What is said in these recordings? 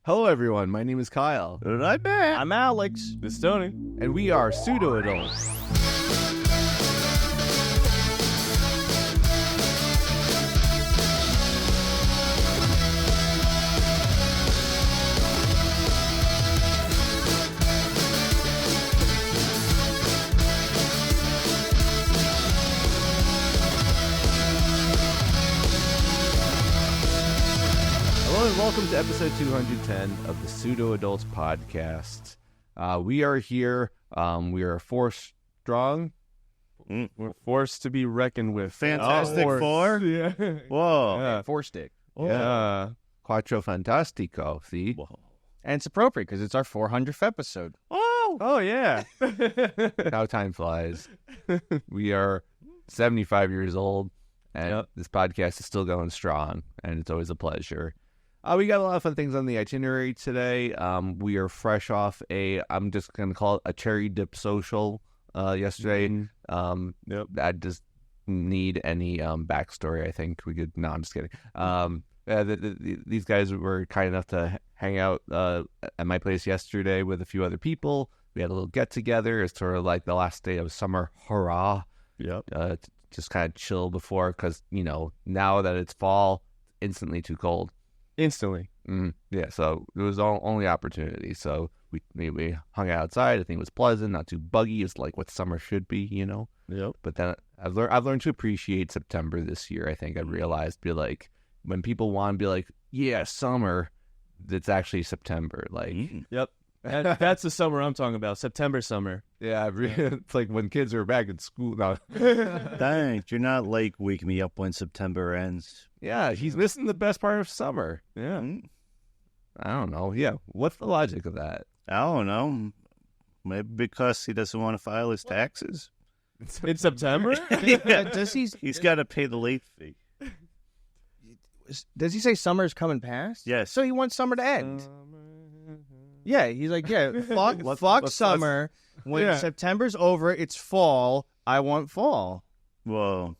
Hello, everyone. My name is Kyle. And I'm Matt. I'm Alex. This is Tony. And we are Pseudo Adults. Hello and welcome to episode 210 of the Pseudo Adults podcast. We are here. We are four strong. We're forced to be reckoned with. Fantastic Four? Yeah. Whoa. Yeah. Four stick. Yeah. Quattro Fantastico. See? Whoa. And it's appropriate because it's our 400th episode. Oh, yeah. How time flies. We are 75 years old, and this podcast is still going strong, and it's always a pleasure. We got a lot of fun things on the itinerary today. We are fresh off I'm just going to call it a cherry dip social yesterday. I just need any backstory. I think we could. No, I'm just kidding. These guys were kind enough to hang out at my place yesterday with a few other people. We had a little get together. It's sort of like the last day of summer hurrah. Yep. Just kind of chill before, because now that it's fall, instantly too cold. Instantly. Yeah, so it was only opportunity. So we hung out outside. I think it was pleasant, not too buggy. It's like what summer should be, Yep. But then I've learned to appreciate September this year. I think I realized, when people want to be like, yeah, summer, it's actually September. Like, Yep. That's the summer I'm talking about. September summer. yeah, it's like when kids are back in school. No. Thanks. You're not like wake me up when September ends. Yeah, he's missing the best part of summer. Yeah. I don't know. Yeah, what's the logic of that? I don't know. Maybe because he doesn't want to file his taxes. In September? He's got to pay the late fee. Does he say summer's coming past? Yes. So he wants summer to end. Yeah, he's like, fuck summer. When September's over, it's fall. I want fall. Whoa.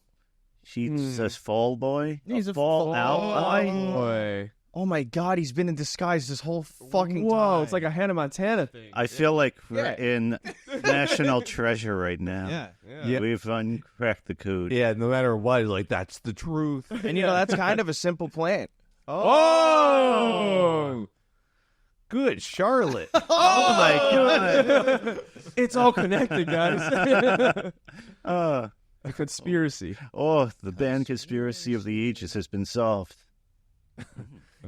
He's a fall boy? He's a fall out boy. Oh my God, he's been in disguise this whole fucking Whoa, time. it's like a Hannah Montana thing. I feel like we're in National Treasure right now. Yeah. We've uncracked the code. Yeah, no matter what, like, that's the truth. And that's kind of a simple plan. Oh! Good, Charlotte. Oh my God. It's all connected, guys. A conspiracy. Oh, the band conspiracy of the ages has been solved.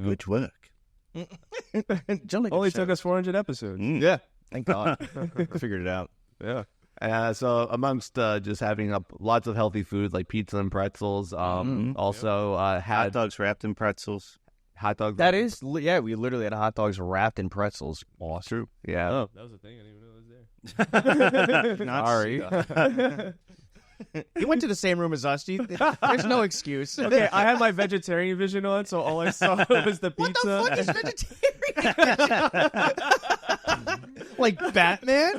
Good work. Only took us 400 episodes. Yeah, thank God. I figured it out. Yeah. So amongst just having lots of healthy food like pizza and pretzels, also had Hot dogs wrapped in pretzels. hot dogs. That is, we literally had hot dogs wrapped in pretzels. Awesome. true. Yeah. Oh, that was a thing. I didn't even know it was there. Sorry. He went to the same room as us. There's no excuse. Okay, I had my vegetarian vision on, so all I saw was the pizza. What the fuck is vegetarian? Like Batman?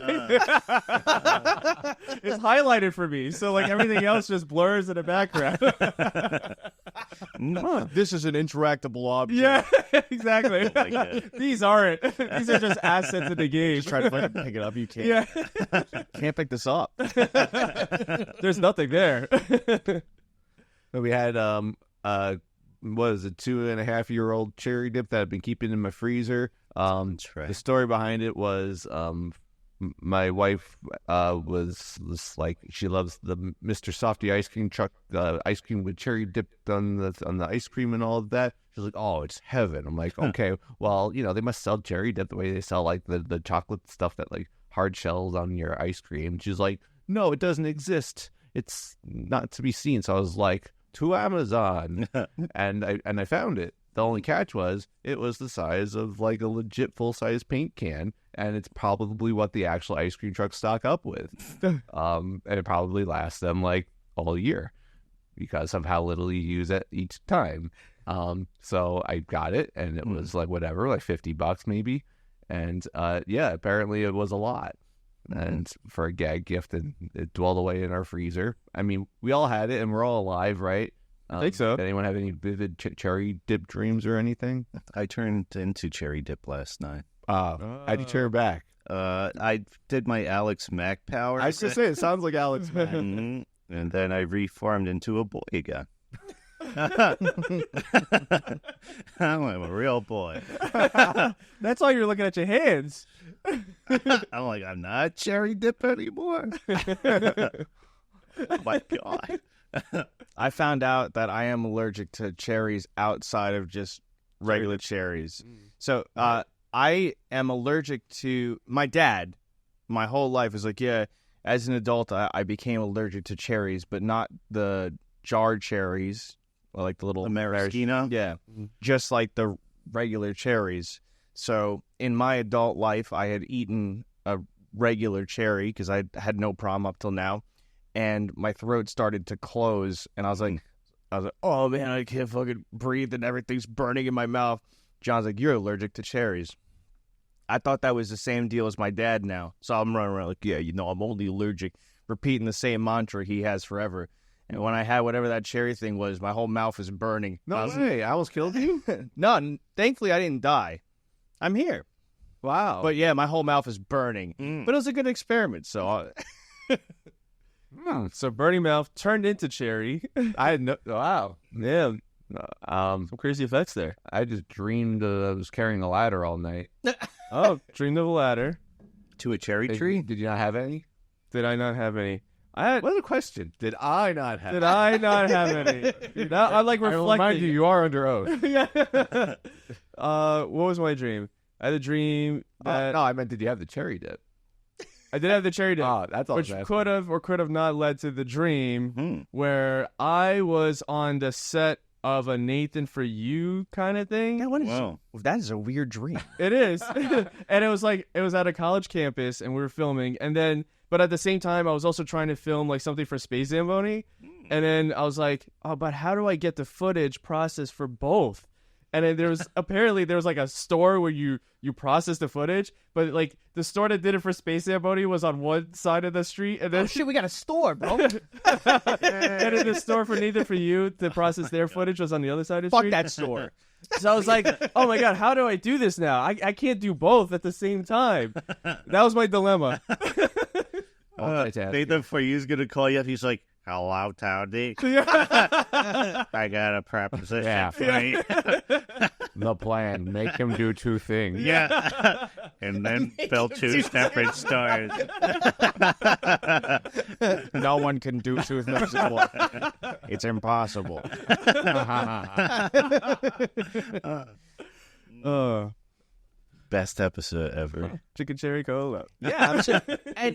It's highlighted for me, so like everything else just blurs in the background. This is an interactable object. Yeah, exactly. God. These aren't. These are just assets in the game. Try to fucking pick it up. You can't. Yeah, Can't pick this up. there's nothing there. So we had what is it, 2.5-year-old cherry dip that I've been keeping in my freezer. That's right. The story behind it was my wife was like, she loves the Mr. Softy ice cream truck, ice cream with cherry dipped on the ice cream and all of that. She's like, oh, it's heaven. I'm like, okay, well, they must sell cherry dip the way they sell like the chocolate stuff that like hard shells on your ice cream. She's like, no, it doesn't exist. It's not to be seen. So I was like, to Amazon, and I found it. The only catch was it was the size of like a legit full-size paint can, and it's probably what the actual ice cream trucks stock up with. And it probably lasts them like all year because of how little you use it each time. So I got it, and it was like whatever, like $50 maybe. And apparently it was a lot. And for a gag gift, and it dwelled away in our freezer. I mean, we all had it, and we're all alive, right? I think so. Did anyone have any vivid cherry dip dreams or anything? I turned into cherry dip last night. How'd you turn back? I did my Alex Mack power. I was gonna say it sounds like Alex. And then I reformed into a boy again. I'm a real boy. That's why you're looking at your hands. I'm like, I'm not cherry dip anymore. Oh my God. I found out that I am allergic to cherries outside of just regular cherries. So I am allergic to my dad. My whole life is like, yeah, as an adult, I became allergic to cherries, but not the jarred cherries, or like the little maraschino. Yeah, just like the regular cherries. So in my adult life, I had eaten a regular cherry because I had no problem up till now. And my throat started to close, and I was like, oh man, I can't fucking breathe, and everything's burning in my mouth. John's like, you're allergic to cherries. I thought that was the same deal as my dad now. So I'm running around like, yeah, I'm only allergic, repeating the same mantra he has forever. And when I had whatever that cherry thing was, my whole mouth was burning. No way, I almost killed you? No, thankfully I didn't die. I'm here. Wow. But yeah, my whole mouth is burning. But it was a good experiment, so... So burning mouth turned into cherry. I had no... Wow. Yeah. Some crazy effects there. I just dreamed I was carrying a ladder all night. Oh, dreamed of a ladder. To a cherry tree? Did you not have any? Did I not have any? I had. What a question. Did I not have Did I not have any? Now, I like I reflecting. remind you, you are under oath. Yeah. What was my dream? I had a dream that No, I meant did you have the cherry dip? I did have the cherry dip, That's all. which could have or could have not led to the dream where I was on the set of a Nathan For You kind of thing. Yeah, what is Wow. that is a weird dream. It is. And it was at a college campus and we were filming, and then but at the same time I was also trying to film like something for Space Zamboni. And then I was like, oh, but how do I get the footage processed for both? And then there was like a store where you process the footage, but like the store that did it for Space Zamboni was on one side of the street, and then Shit, we got a store, bro. and then the store for Nathan For You to process their footage was on the other side of the Fuck street. that store. So I was like, oh my God, how do I do this now? I can't do both at the same time. That was my dilemma. Nathan For You's going to call you up. He's like, hello, Tony. I got a proposition Yeah. for you. The plan. Make him do two things. Yeah. And then build two separate stores. No one can do two things at once. It's impossible. Best episode ever. Chicken cherry cola. Yeah,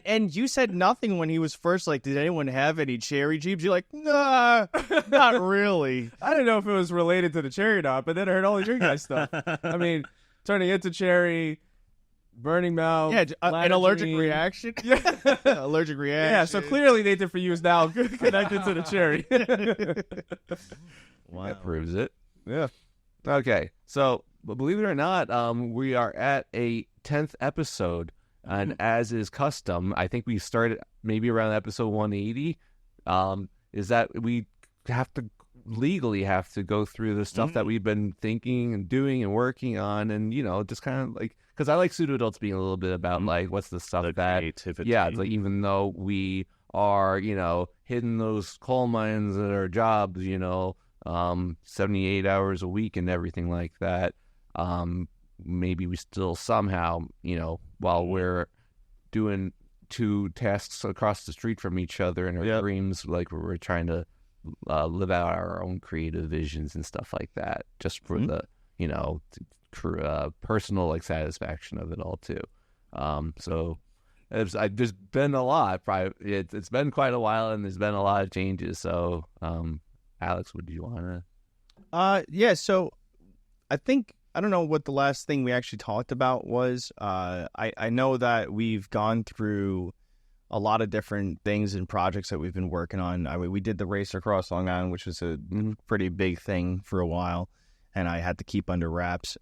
and you said nothing when he was first like, did anyone have any cherry jeeps? You're like, nah, not really. I didn't know if it was related to the cherry or not, but then I heard all the drink guy stuff. I mean, turning into cherry, burning mouth. Yeah, an allergic dream. reaction. Yeah. Allergic reaction. Yeah, so clearly Nathan For You is now connected to the cherry. Wow. That proves it. Yeah. Okay, so but believe it or not, we are at a 10th episode, and as is custom, I think we started maybe around episode 180. Is that we legally have to go through the stuff that we've been thinking and doing and working on, and just kind of like, because I like Pseudo Adults being a little bit about like what's the stuff The that creativity. it's like even though we are hitting those coal mines at our jobs 78 hours a week and everything like that, maybe we still somehow while we're doing two tasks across the street from each other in our dreams, like we're trying to live out our own creative visions and stuff like that, just for the personal like satisfaction of it all too. So there's been a lot. It's been quite a while, and there's been a lot of changes. So Alex, what do you want to? Yeah. So I think I don't know what the last thing we actually talked about was. I know that we've gone through a lot of different things and projects that we've been working on. I mean, we did the race across Long Island, which was a pretty big thing for a while, and I had to keep under wraps.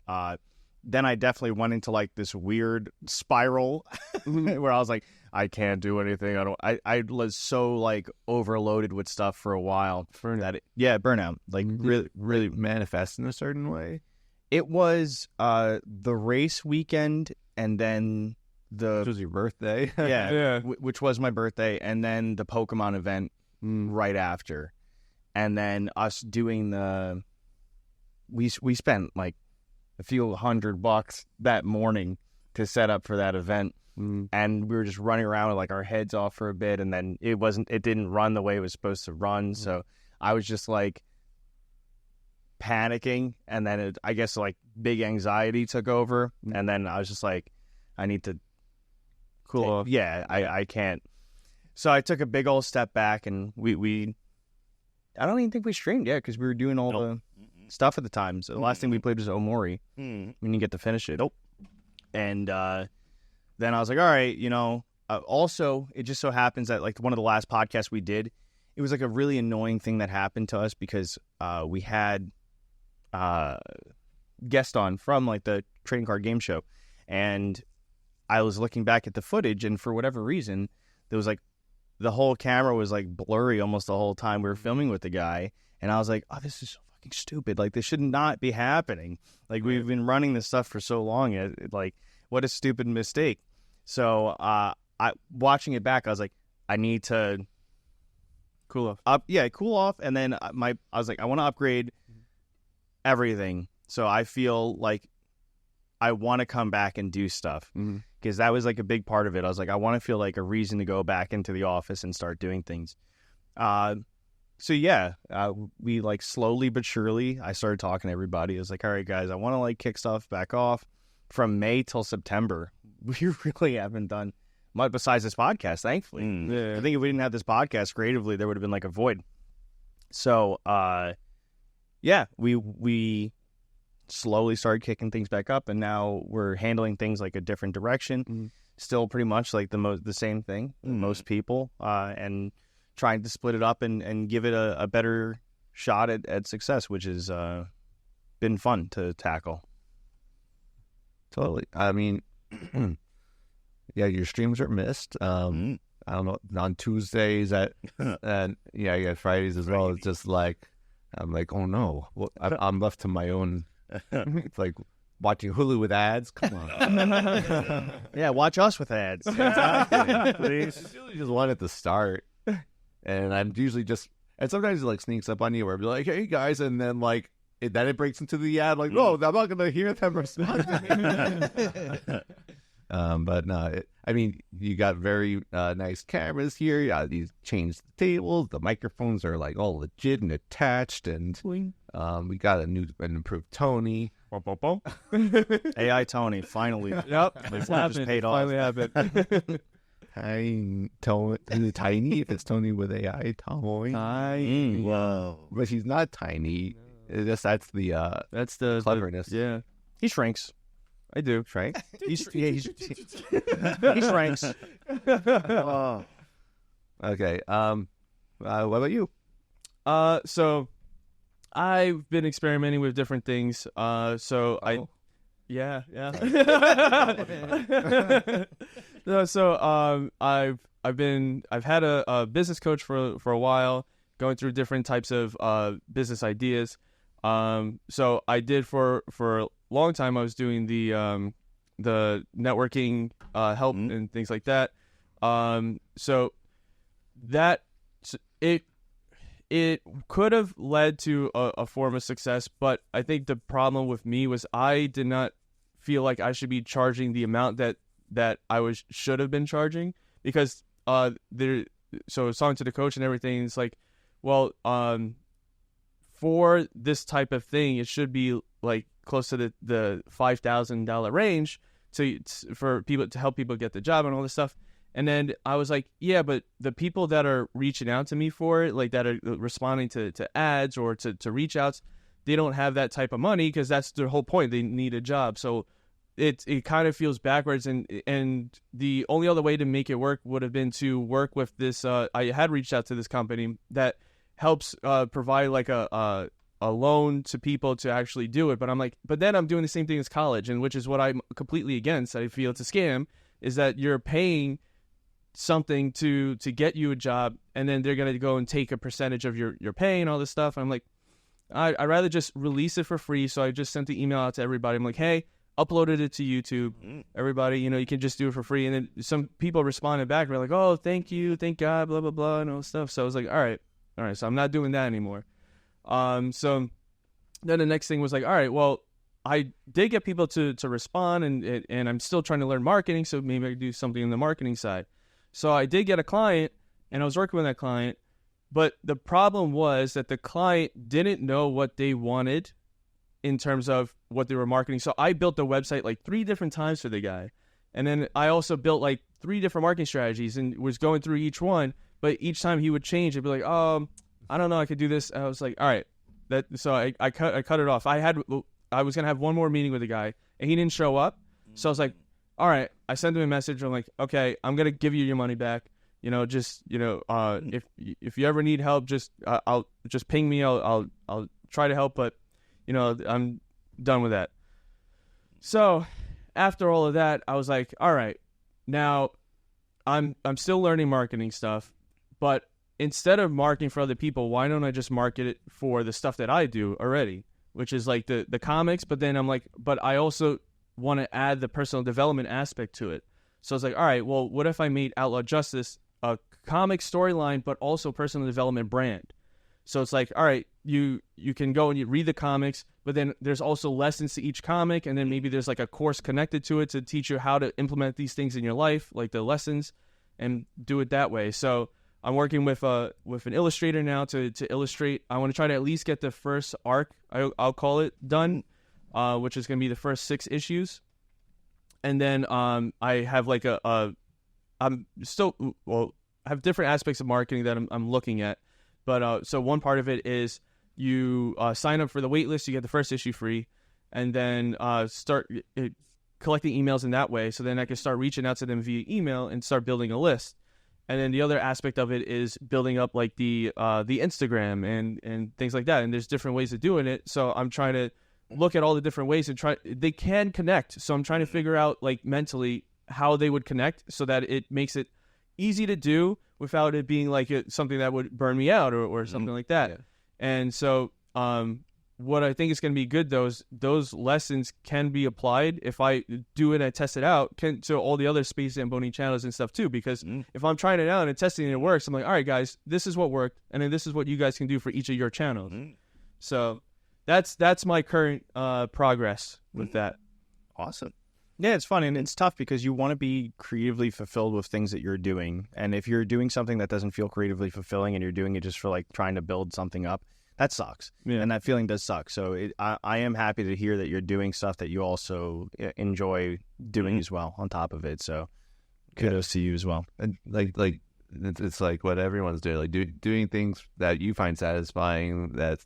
Then I definitely went into like this weird spiral where I was like, I can't do anything. I was so like overloaded with stuff for a while. Burnout. Like really manifest in a certain way. It was the race weekend, and then Which was your birthday. Yeah. which was my birthday, and then the Pokemon event right after, and then us doing we spent like a few $100 that morning to set up for that event. And we were just running around with like our heads off for a bit, and then it didn't run the way it was supposed to run. So I was just like panicking, and then I guess like big anxiety took over, and then I was just like, I need to Cool off. Yeah, I can't. So I took a big old step back, and we I don't even think we streamed yet because we were doing all the stuff at the time. So the last thing we played was Omori. We didn't get to finish it. And then I was like, all right, also, it just so happens that like one of the last podcasts we did, it was like a really annoying thing that happened to us because we had guest on from like the trading card game show, and I was looking back at the footage, and for whatever reason, there was like the whole camera was like blurry almost the whole time we were filming with the guy, and I was like, oh, this is so fucking stupid. Like, this should not be happening. Like, we've been running this stuff for so long. Like, what a stupid mistake. So, watching it back, I was like, I need to Cool off. cool off, and then I was like, I want to upgrade everything. So I feel like I want to come back and do stuff because that was like a big part of it. I was like, I want to feel like a reason to go back into the office and start doing things. So yeah, we like slowly but surely, I started talking to everybody. I was like, all right, guys, I want to like kick stuff back off. From May till September, we really haven't done much besides this podcast, thankfully. Yeah. I think if we didn't have this podcast creatively, there would have been like a void. So, yeah, we slowly started kicking things back up, and now we're handling things like a different direction. Still pretty much like the same thing, most people, and trying to split it up and give it a better shot at success, which has been fun to tackle. Totally. I mean, yeah, your streams are missed. I don't know, on Tuesdays and yeah, Fridays as well. It's just like, I'm like, oh no, well, I'm left to my own. It's like watching Hulu with ads. Come on. Yeah, watch us with ads. Please. I usually just want it to start, and I'm usually just, and sometimes it like sneaks up on you where I'll be like, hey guys, and then like then it breaks into the ad like, no, I'm not gonna hear them respond to me. But no, I mean, you got very nice cameras here. You changed the tables. The microphones are like all legit and attached, and we got an improved Tony. AI Tony, finally. Yep. It's just paid off. Finally happened. Tiny, if it's Tony with AI, Tony. Wow. But he's not tiny. That's the cleverness. Yeah, He shrinks. I do. Right? He shrinks. Oh. Okay. What about you? So I've been experimenting with different things. Yeah. No, so I've had a business coach for a while, going through different types of business ideas. So I did for a long time. I was doing the networking help and things like that. So that it could have led to a form of success, but I think the problem with me was I did not feel like I should be charging the amount that I should have been charging, because so I was talking to the coach and everything. It's like, well, for this type of thing, it should be like close to the $5,000 range for people to help people get the job and all this stuff. And then I was like, yeah, but the people that are reaching out to me for it, like that are responding to ads or to reach outs, they don't have that type of money, because that's their whole point. They need a job. So it kind of feels backwards. And the only other way to make it work would have been to work with this. I had reached out to this company that helps provide like a loan to people to actually do it. But I'm like, but then I'm doing the same thing as college, and which is what I'm completely against. I feel it's a scam, is that you're paying something to get you a job, and then they're going to go and take a percentage of your pay and all this stuff. And I'm like, I'd rather just release it for free. So I just sent the email out to everybody. I'm like, hey, uploaded it to YouTube. Everybody, you can just do it for free. And then some people responded back. We're like, oh, thank you. Thank God, blah, blah, blah, and all this stuff. So I was like, all right. So I'm not doing that anymore. So then the next thing was like, all right, well, I did get people to respond, and I'm still trying to learn marketing, so maybe I could do something on the marketing side. So I did get a client, and I was working with that client, but the problem was that the client didn't know what they wanted in terms of what they were marketing. So I built the website like 3 different times for the guy, and then I also built like 3 different marketing strategies and was going through each one, but each time he would change, it'd be like, oh, I don't know, I could do this. I was like, all right. So I cut it off. I was going to have one more meeting with the guy, and he didn't show up. So I was like, all right. I sent him a message. I'm like, okay, I'm going to give you your money back. If you ever need help, I'll just ping me. I'll try to help, but I'm done with that. So after all of that, I was like, all right, now I'm still learning marketing stuff, but instead of marketing for other people, why don't I just market it for the stuff that I do already, which is like the comics. But then I'm like, but I also want to add the personal development aspect to it. So I was like, all right, well, what if I made Outlaw Justice a comic storyline, but also personal development brand? So it's like, all right, you can go and you read the comics, but then there's also lessons to each comic, and then maybe there's like a course connected to it to teach you how to implement these things in your life, like the lessons, and do it that way. So I'm working with an illustrator now to illustrate. I want to try to at least get the first arc, I'll call it, done, which is going to be the first 6 issues. And then I have like I'm still, well, I have different aspects of marketing that I'm looking at. But so one part of it is you sign up for the wait list, you get the first issue free, and then start collecting emails in that way. So then I can start reaching out to them via email and start building a list. And then the other aspect of it is building up like the Instagram and things like that. And there's different ways of doing it. So I'm trying to look at all the different ways and they can connect. So I'm trying to figure out like mentally how they would connect so that it makes it easy to do without it being like something that would burn me out or something like that. Yeah. And so what I think is going to be good, those lessons can be applied if I do it and test it out to all the other Space Zamboni channels and stuff too. Because if I'm trying it out and testing and it works, I'm like, all right, guys, this is what worked, and then this is what you guys can do for each of your channels. So that's my current progress with that. Awesome. Yeah, it's fun, and it's tough because you want to be creatively fulfilled with things that you're doing. And if you're doing something that doesn't feel creatively fulfilling and you're doing it just for like trying to build something up, that sucks. Yeah. And that feeling does suck. So I am happy to hear that you're doing stuff that you also enjoy doing as well on top of it. So kudos to you as well. And like it's like what everyone's doing, like doing things that you find satisfying, that's,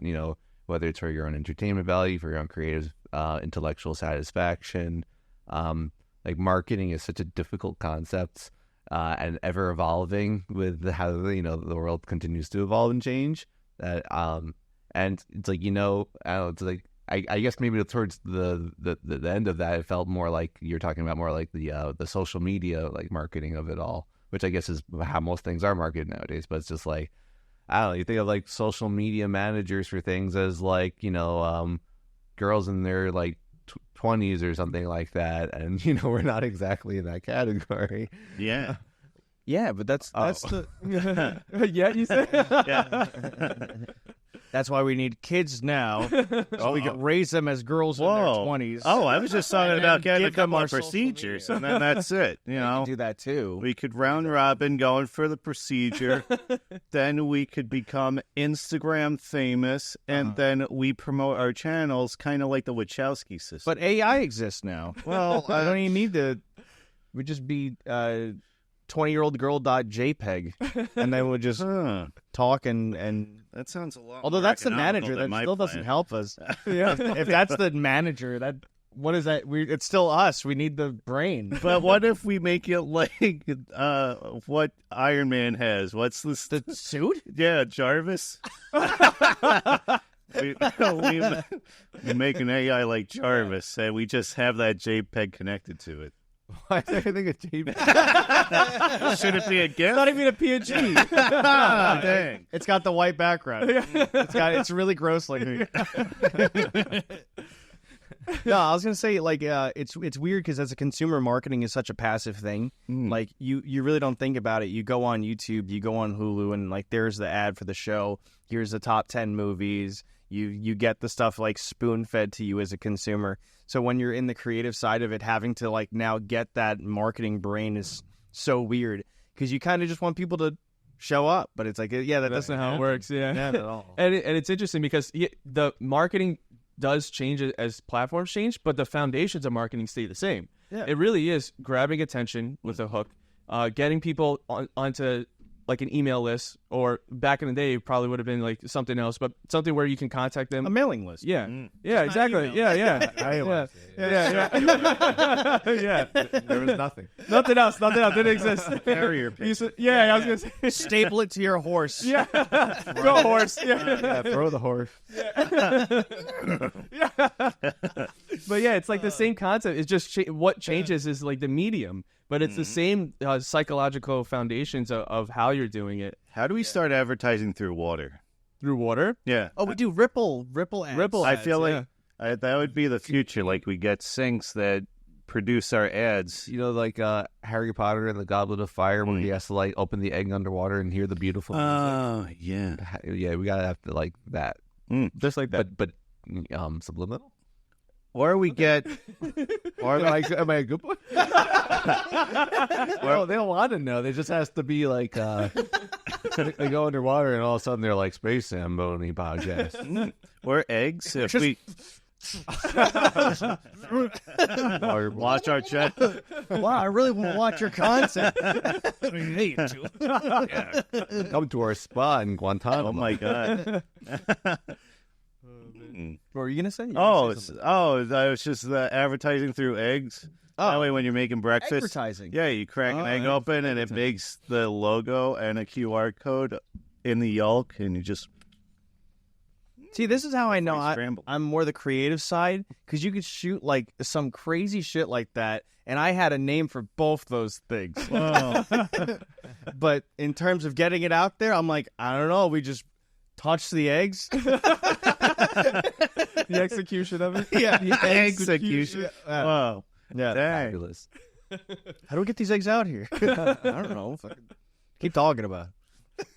whether it's for your own entertainment value, for your own creative, intellectual satisfaction. Like marketing is such a difficult concept and ever evolving with how the world continues to evolve and change. That and it's like I don't know, it's like I guess maybe towards the end of that, it felt more like you're talking about more like the social media like marketing of it all, which I guess is how most things are marketed nowadays. But it's just like, I don't know, you think of like social media managers for things as like girls in their like 20s or something like that, and we're not exactly in that category. Yeah. Yeah, but that's the yeah, you said. Yeah. That's why we need kids now, so we can raise them as girls in their 20s. Oh, I was just talking about getting a couple our of procedures, and then that's it. We can do that too. We could round robin going for the procedure. Then we could become Instagram famous, and then we promote our channels kind of like the Wachowski sisters. But AI exists now. Well, I don't even need to. We'd just be 20-year-old girl.jpg, and then we'll just talk and that sounds a lot. Although more that's the economical manager, than that my still plan. doesn't help us. Yeah, if that's the manager, what is that? It's still us. We need the brain. But what if we make it like what Iron Man has? What's this? The suit? Yeah, Jarvis. we make an AI like Jarvis, and we just have that JPEG connected to it. Why is everything a JPEG? Should it be a GIF? Not even a PNG. Dang. It's got the white background. It's really gross looking. No, I was gonna say like it's weird because as a consumer, marketing is such a passive thing. Like you really don't think about it. You go on YouTube, you go on Hulu, and like there's the ad for the show. Here's the top 10 movies. You get the stuff like spoon fed to you as a consumer. So when you're in the creative side of it, having to like now get that marketing brain is so weird because you kind of just want people to show up, but it's like that That's not how it works. Yeah, not at all. and it's interesting because the marketing does change as platforms change, but the foundations of marketing stay the same. Yeah. It really is grabbing attention with a hook, getting people onto like an email list, or back in the day, it probably would have been like something else, but something where you can contact them. A mailing list. Yeah, yeah, exactly. Yeah. Yeah. There was nothing. Nothing else didn't exist. Carrier You pigeon. said- yeah, I was gonna say. Staple it to your horse. Yeah, go horse. Yeah. Throw the horse. But yeah, it's like the same concept. It's just what changes is like the medium, but it's the same psychological foundations of how you're doing it. How do we start advertising through water? Through water. Yeah. Oh, we do Ripple ads. Ripple I ads, feel yeah. like that would be the future. Like we get sinks that produce our ads. You know, like Harry Potter and the Goblet of Fire, where he has to like open the egg underwater and hear the beautiful music. Oh, yeah. Yeah, we gotta have to like that, Just like that. but subliminal. Or we get, or like, Am I a good boy? Well, they don't want to know. They just has to be like, they go underwater and all of a sudden they're like Space Zamboni podcast. or eggs. If we watch our chat. Wow, I really want to watch your content. Come to our spa in Guantanamo. Oh my god. What were you gonna say? That was just advertising through eggs. That way, when you're making breakfast, Advertising. yeah, you crack an egg open and it makes the logo and a QR code in the yolk, and you just See, this is how I know scramble. I'm more the creative side, because you could shoot like some crazy shit like that, and I had a name for both those things. But in terms of getting it out there, I'm like, I don't know. We just touch the eggs. The execution of it. Yeah, the execution. Wow. Yeah. Dang. Fabulous. How do we get these eggs out here? I don't know. Fucking keep talking about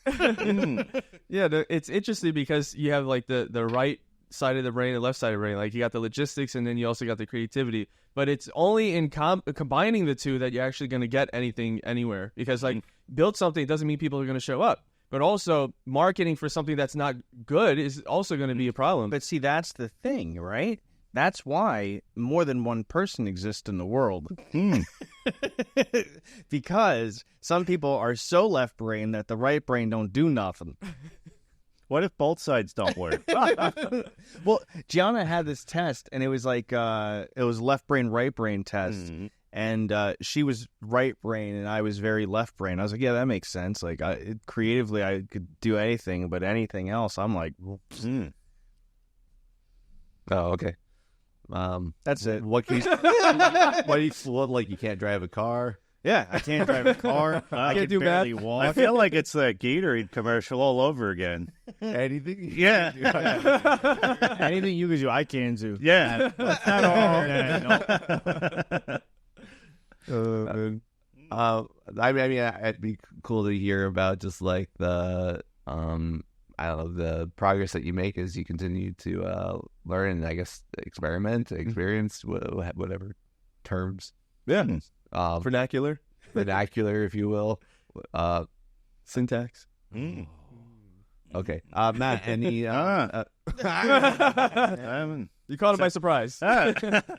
it. Yeah, it's interesting because you have like the right side of the brain and left side of the brain. Like you got the logistics and then you also got the creativity. But it's only in combining the two that you're actually going to get anything anywhere. Because like build something doesn't mean people are going to show up. But also marketing for something that's not good is also going to be a problem. But see, that's the thing, right? That's why more than one person exists in the world. Because some people are so left brain that the right brain don't do nothing. What if both sides don't work? Well, Gianna had this test, and it was like it was left brain, right brain test. And she was right brain, and I was very left brain. I was like, yeah, that makes sense. Like creatively, I could do anything, but anything else, I'm like, Oh, okay. that's it. What can you? What do you like? You can't drive a car. Yeah, I can't drive a car. I Can't can do barely math. walk. I feel like it's that Gatorade commercial all over again. Anything? Yeah. Anything you can do, I can do. Yeah. I mean, it'd be cool to hear about just like the I don't know, the progress that you make as you continue to learn and I guess experiment, experience, whatever terms. Yeah. Vernacular, if you will. Syntax. Okay. Matt, any? You caught him by surprise.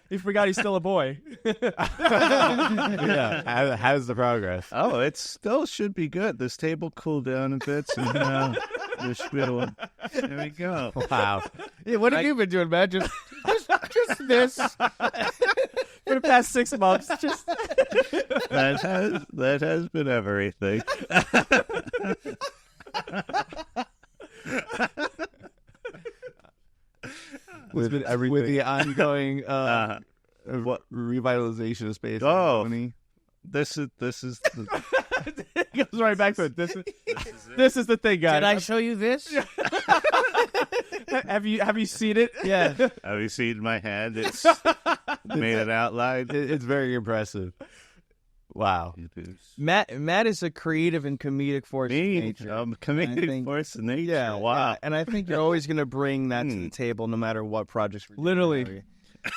He forgot he's still a boy. Yeah. How's the progress? Oh, it still should be good. This table cooled down a bit. So now there we go. Wow. Yeah, what have you been doing, man? Just this for the past 6 months. Just That has been everything. With the ongoing What? Revitalization of space. Oh. Symphony. This is the, It goes right back to it. This is the thing, guys. Did I show you this? Have you seen it? Yeah. have you seen my hand? It's made it out loud. It's very impressive. Wow. It is. Matt is a creative and comedic force of Me, nature. I'm I comedic think- force of nature. Yeah, Wow. yeah. And I think you're always going to bring that to the table, no matter what projects we're doing. Literally.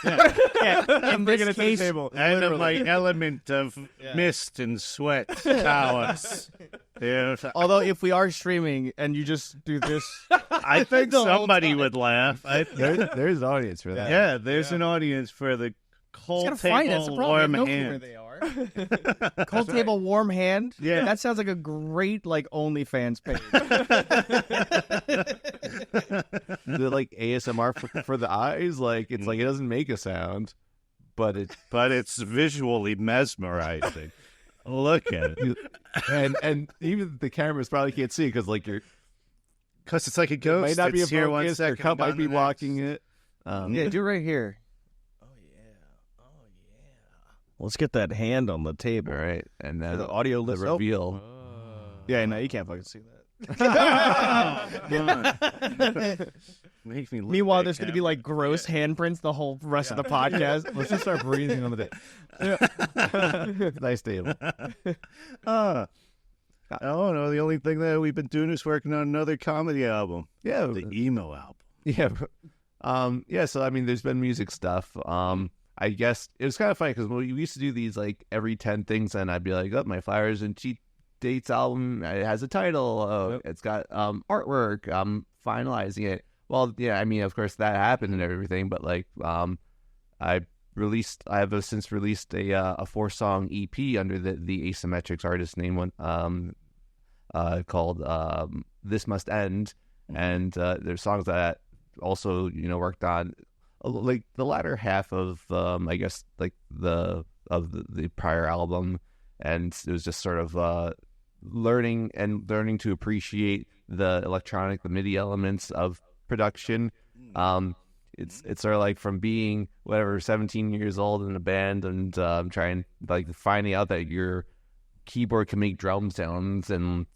Yeah. I'm In bringing this it to the case, table. And my element of mist and sweat towers. Yeah, although if we are streaming and you just do this, I think The whole somebody time. would laugh. There's an audience for that. Yeah, there's an audience for the cold gotta find it. That's the table problem. warm We have no clue where hand. they are. Cold table warm hand. Yeah. That sounds like a great OnlyFans page. The like ASMR for the eyes, like it's like it doesn't make a sound, but it But it's visually mesmerizing. Look at it. and even the cameras probably can't see because like you're Because it's like a it ghost. might not be a It's here one focus, your second, cup might gone be the blocking next. it. Yeah, do it right here. Oh yeah. Let's get that hand on the table. All right, and then The audio the list. reveal. Yeah, no, you can't fucking see that. Make me look Meanwhile, like there's going to him. be like gross handprints the whole rest of the podcast. Let's just start breathing on the day. Nice table. Oh no, the only thing that we've been doing is working on another comedy album. Yeah, The emo album. yeah, yeah. So I mean, there's been music stuff. I guess it was kind of funny because we used to do these like every 10 things, and I'd be like, "Oh, my Flowers and Cheat Dates album, it has a title. Oh, it's got artwork. I'm finalizing it." Well, yeah, I mean, of course that happened and everything, but like, I have since released a 4-song EP under the Asymmetrics artist name one, called This Must End, and there's songs that also worked on like the latter half of I guess like the prior album, and it was just sort of learning to appreciate the electronic, the MIDI elements of production. It's sort of like from being 17 years old in a band and trying like finding out that your keyboard can make drum sounds and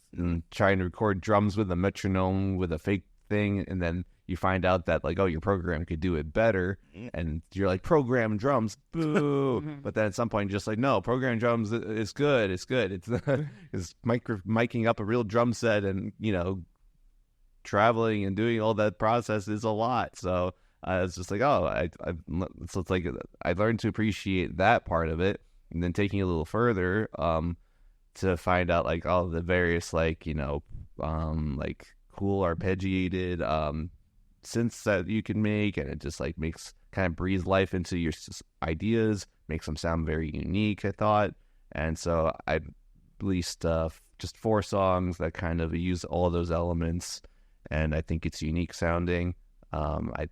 trying to record drums with a metronome with a fake thing, and then you find out that like, oh, your program could do it better, and you're like, program drums, boo. But then at some point you're just like, no, program drums is good. It's miking up a real drum set, and traveling and doing all that process is a lot. So it's just like, so it's like I learned to appreciate that part of it, and then taking it a little further to find out like all the various like like cool arpeggiated synths that you can make, and it just like kind of breathes life into your ideas, makes them sound very unique, I thought. And so I released just 4 songs that kind of use all of those elements, and I think it's unique sounding. I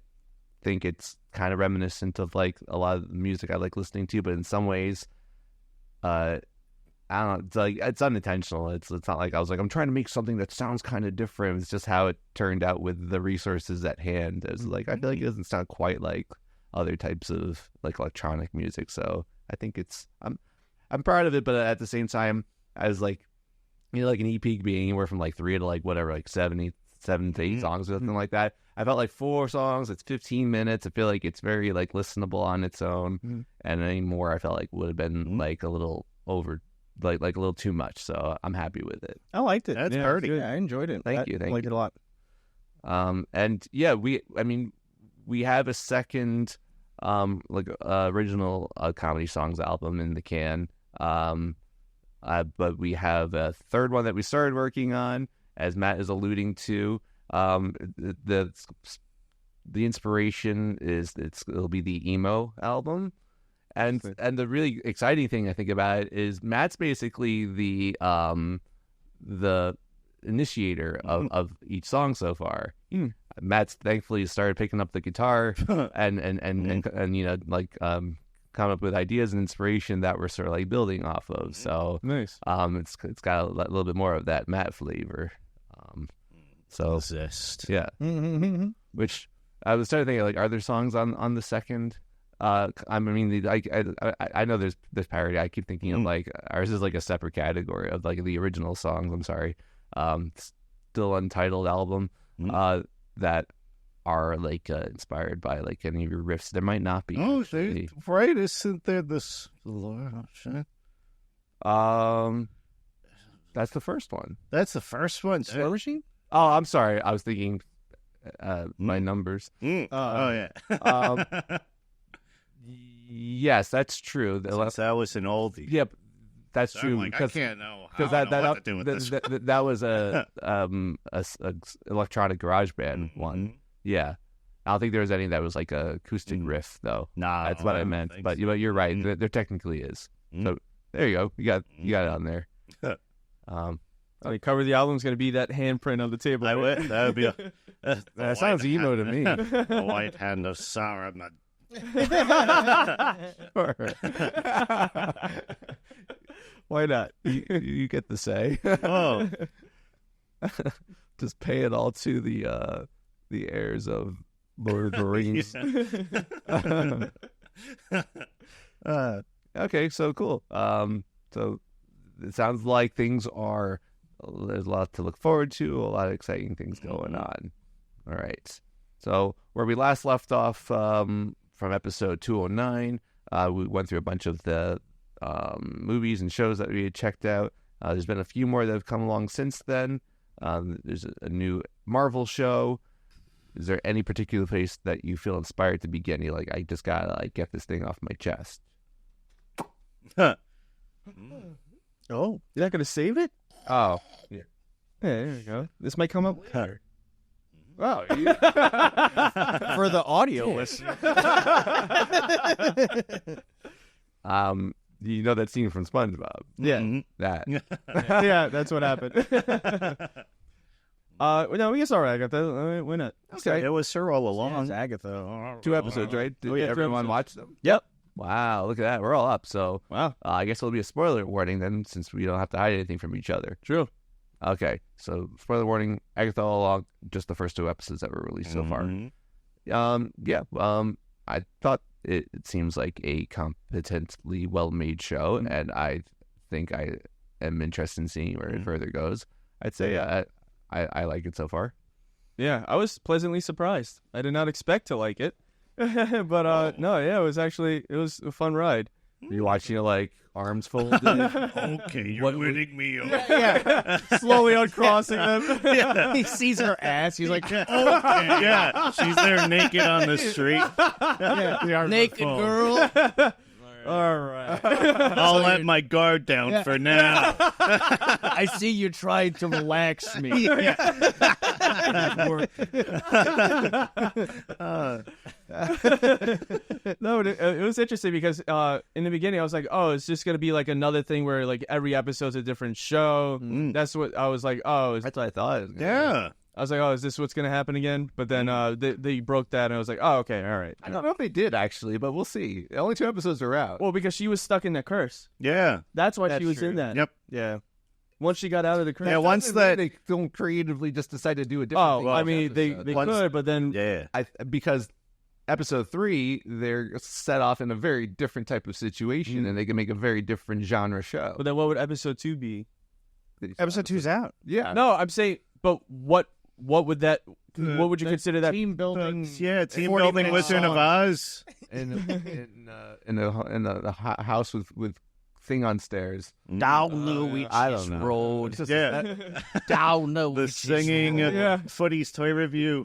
think it's kind of reminiscent of like a lot of the music I like listening to, but in some ways, I don't know, it's like it's unintentional. It's not like I was like, I'm trying to make something that sounds kind of different. It's just how it turned out with the resources at hand. It's like I feel like it doesn't sound quite like other types of like electronic music. So I think I'm proud of it, but at the same time, I was like, like an EP being anywhere from like 3 to like whatever, like 7 to 8 songs or something like that. I felt like 4 songs, it's 15 minutes. I feel like it's very like listenable on its own, and any more I felt like would have been like a little over, like a little too much. So I'm happy with it. I liked it. That's yeah, pretty. good. I enjoyed it. Thank you. I liked it a lot. And yeah, we have a second original comedy songs album in the can. But we have a third one that we started working on, as Matt is alluding to. The inspiration it'll be the emo album, and the really exciting thing I think about it is Matt's basically the initiator of each song so far. Matt's thankfully started picking up the guitar and come up with ideas and inspiration that we're sort of like building off of. So Nice. It's got a little bit more of that Matt flavor. So Zest. yeah, which I was starting to think like, are there songs on the second I mean, I know there's parody. I keep thinking of like ours is like a separate category of like the original songs. I'm sorry, still untitled album that are like inspired by like any of your riffs. There might not be. Oh, actually. right? Isn't there this? That's the first one. That's the first one. Slow Machine? Oh, I'm sorry. I was thinking my numbers. Oh yeah. Yes, that's true. Since that was an oldie. Yep, that's So true. I'm like, I because can't know. because that was a electronic garage band one. Yeah, I don't think there was any that was like a acoustic riff though. Nah, That's what I meant. But you're right. There technically is. So there you go. You got it on there. The cover of the album is going to be that handprint on the table. I would. That would be. That sounds emo to me. The white hand of Saruman. Why not? You get the say. Oh, Just pay it all to the heirs of Lord of the Rings. Okay, so cool. So it sounds like there's a lot to look forward to, a lot of exciting things going on. All right. So where we last left off from episode 209, we went through a bunch of the movies and shows that we had checked out. There's been a few more that have come along since then. There's a new Marvel show. Is there any particular place that you feel inspired to begin? You're like, I just gotta get this thing off my chest. oh, You're not going to save it? Oh, yeah. Yeah, there you go. This might come up later. Oh, For the audio listener. you know that scene from SpongeBob? Yeah. That. Yeah, that's what happened. No, it's all right. I got that. Why not? Okay. it was her all along. It's Agatha. 2 episodes, right? Did yeah, 2 everyone episodes. watch them? Yep. Wow, look at that. We're all up. So Wow. I guess it'll be a spoiler warning then, since we don't have to hide anything from each other. True. Okay, so spoiler warning, Agatha All Along, just the first 2 episodes that were released so far. I thought it seems like a competently well-made show, and I think I am interested in seeing where it further goes. I'd say I like it so far. Yeah, I was pleasantly surprised. I did not expect to like it. But no, yeah, it was a fun ride. You watching it like arms folded? Okay, you're winning me over. Yeah. Slowly uncrossing them. Yeah. He sees her ass. He's like, Okay, yeah, she's there naked on the street. naked girl. All right. I'll let my guard down for now. I see you trying to relax me. No, it was interesting because in the beginning I was like, oh, it's just gonna be like another thing where like every episode's a different show. That's what I was like. Oh, That's what I thought. Yeah. I was like, oh, is this what's gonna happen again? But then they broke that, and I was like, oh, okay, all right. I don't know if they did actually, but we'll see. Only 2 episodes are out. Well, because she was stuck in that curse. Yeah. That's why That's she was true. in that. Yep. Yeah. Once she got out of the curse. Yeah, once Doesn't mean that- they don't creatively just decide to do a different Oh, thing. I each mean, they episode. Once- could, but then Yeah. Because episode 3, they're set off in a very different type of situation, and they can make a very different genre show. But then what would episode 2 be? Episode 2's out. Yeah. No, I'm saying, but what would that? What would you consider that? Team building. Yeah, team 40 building minute Wizard of song. Oz. in a house with thing on stairs. Down the witch's I don't know. road. It's just- Yeah. Down the The witch's singing road. Yeah. Footy's toy review.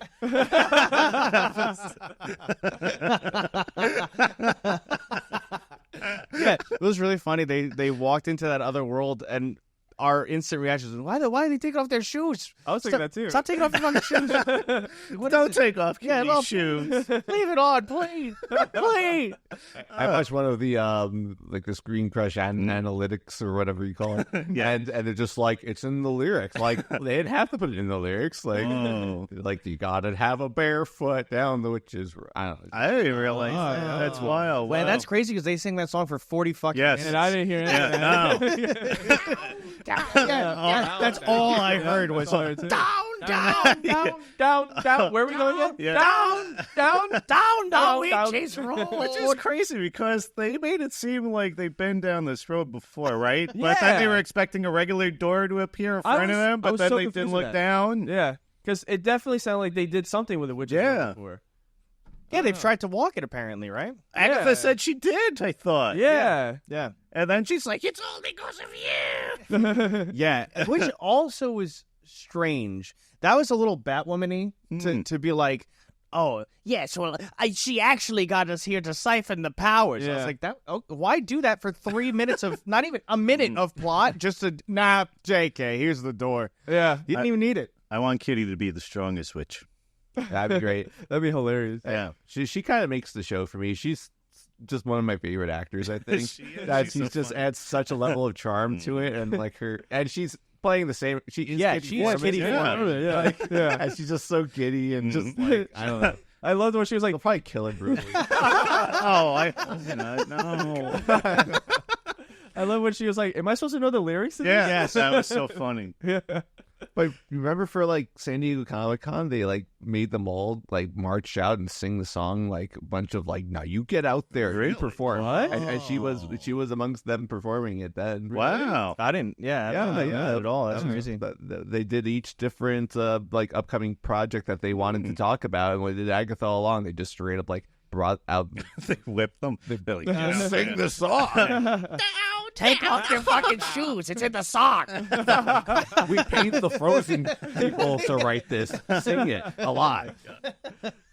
Yeah, it was really funny. They walked into that other world, and our instant reaction was, why are they taking off their shoes? I was thinking that too. Stop taking off your fucking shoes. Don't take off Yeah, kitty well- shoes. Leave it on, please. Please. I watched one of the like the Screen Crush analytics or whatever you call it, Yeah. and they're just like it's in the lyrics. Like they didn't have to put it in the lyrics. Like Oh. like you gotta have a barefoot down the witch's. I don't know. I didn't realize that. That's wild. Man, Wow. that's crazy because they sing that song for 40 fucking Yes. minutes. And I didn't hear any of that. Yeah, no. That's all I heard was down. Where are we going again? Yeah. Down. Which is crazy because they made it seem like they've been down this road before, right? But then they were expecting a regular door to appear in front of them, but then they didn't look down. Yeah, because it definitely sounded like they did something with the witch's room before. Yeah, they've tried to walk it apparently, right? Agatha said she did, I thought. Yeah. And then she's like, it's all because of you. Yeah, which also was strange. That was a little Batwoman-y to be like, oh, yes, well, she actually got us here to siphon the powers. Yeah. I was like, why do that for 3 minutes of, not even a minute of plot? Just to, JK, here's the door. Yeah. You didn't even need it. I want Kitty to be the strongest witch. That'd be great. That'd be hilarious. Yeah. She kind of makes the show for me. She's just one of my favorite actors, I think. She is. That She's she so just funny. adds such a level of charm to it, and like and she's playing the same. She is she's Foreman. Kitty Yeah. Yeah. And she's just so giddy and just like I don't know. I loved when she was like, They'll probably kill him brutally. No. I love when she was like, am I supposed to know the lyrics to this? Yeah. Yes, that was so funny. Yeah. But remember for like San Diego Comic-Con, they like made them all like march out and sing the song like a bunch of like, now you get out there, Really? you perform. What? And she was amongst them performing it then. Wow. I didn't know that at all. That's crazy. But they did each different like upcoming project that they wanted to talk about, and when they did Agatha All Along, they just straight up like brought out. They whipped them. They're like, just sing the song. Take off your fucking shoes. It's in the song. We paid the Frozen people to write this. Sing it a lot.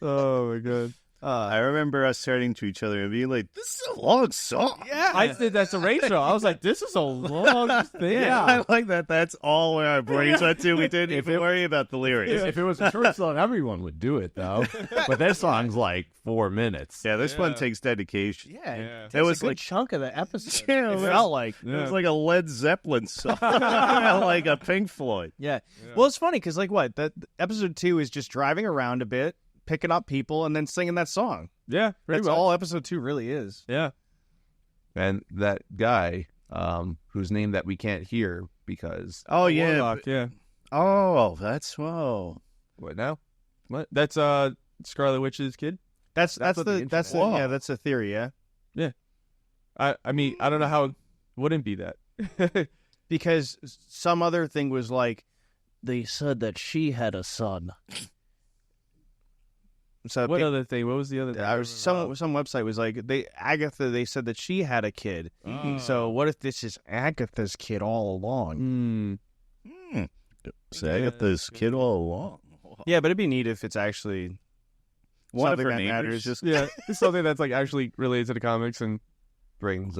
Oh my god. I remember us turning to each other and being like, this is a long song. Yeah. I did that to Rachel. I was like, this is a long thing. Yeah, I like that. That's all where our brains went to. We didn't even worry about the lyrics. If it was a short song, everyone would do it though. But this song's like 4 minutes. Yeah, this one takes dedication. Yeah. It was a good like chunk of the episode. Yeah, it felt like. it was like a Led Zeppelin song, like a Pink Floyd. Yeah. Well, it's funny because, like, episode 2 is just driving around a bit, picking up people, and then singing that song. Yeah. That's all episode 2 really is. Yeah. And that guy, whose name that we can't hear because Oh yeah, Warlock, yeah. oh that's whoa. what now? What? That's Scarlet Witch's kid? That's what the the internet- that's the theory, yeah. I mean, I don't know how it wouldn't be that. Because some other thing was like, they said that she had a son. So What other thing? What was the other thing? I was some website was like Agatha. They said that she had a kid. So what if this is Agatha's kid all along? So I got this kid all along. Yeah, but it'd be neat if it's actually One of something her that neighbors matters. just Yeah, it's something that's like actually related to the comics and Brings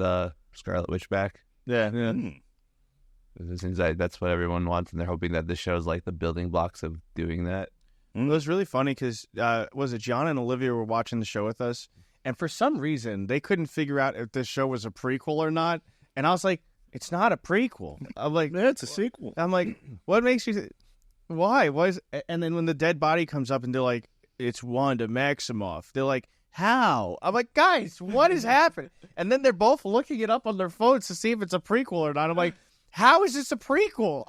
Scarlet Witch back. Yeah. It seems like that's what everyone wants, and they're hoping that this show is like the building blocks of doing that. It was really funny because was it John and Olivia were watching the show with us, and for some reason they couldn't figure out if this show was a prequel or not. And I was like, "It's not a prequel." I'm like, yeah, it's a sequel. I'm like, what makes you? Why? Why is? And then when the dead body comes up and they're like, "It's Wanda Maximoff," they're like, "How?" I'm like, "Guys, what is happening?" And then they're both looking it up on their phones to see if it's a prequel or not. I'm like, "How is this a prequel?"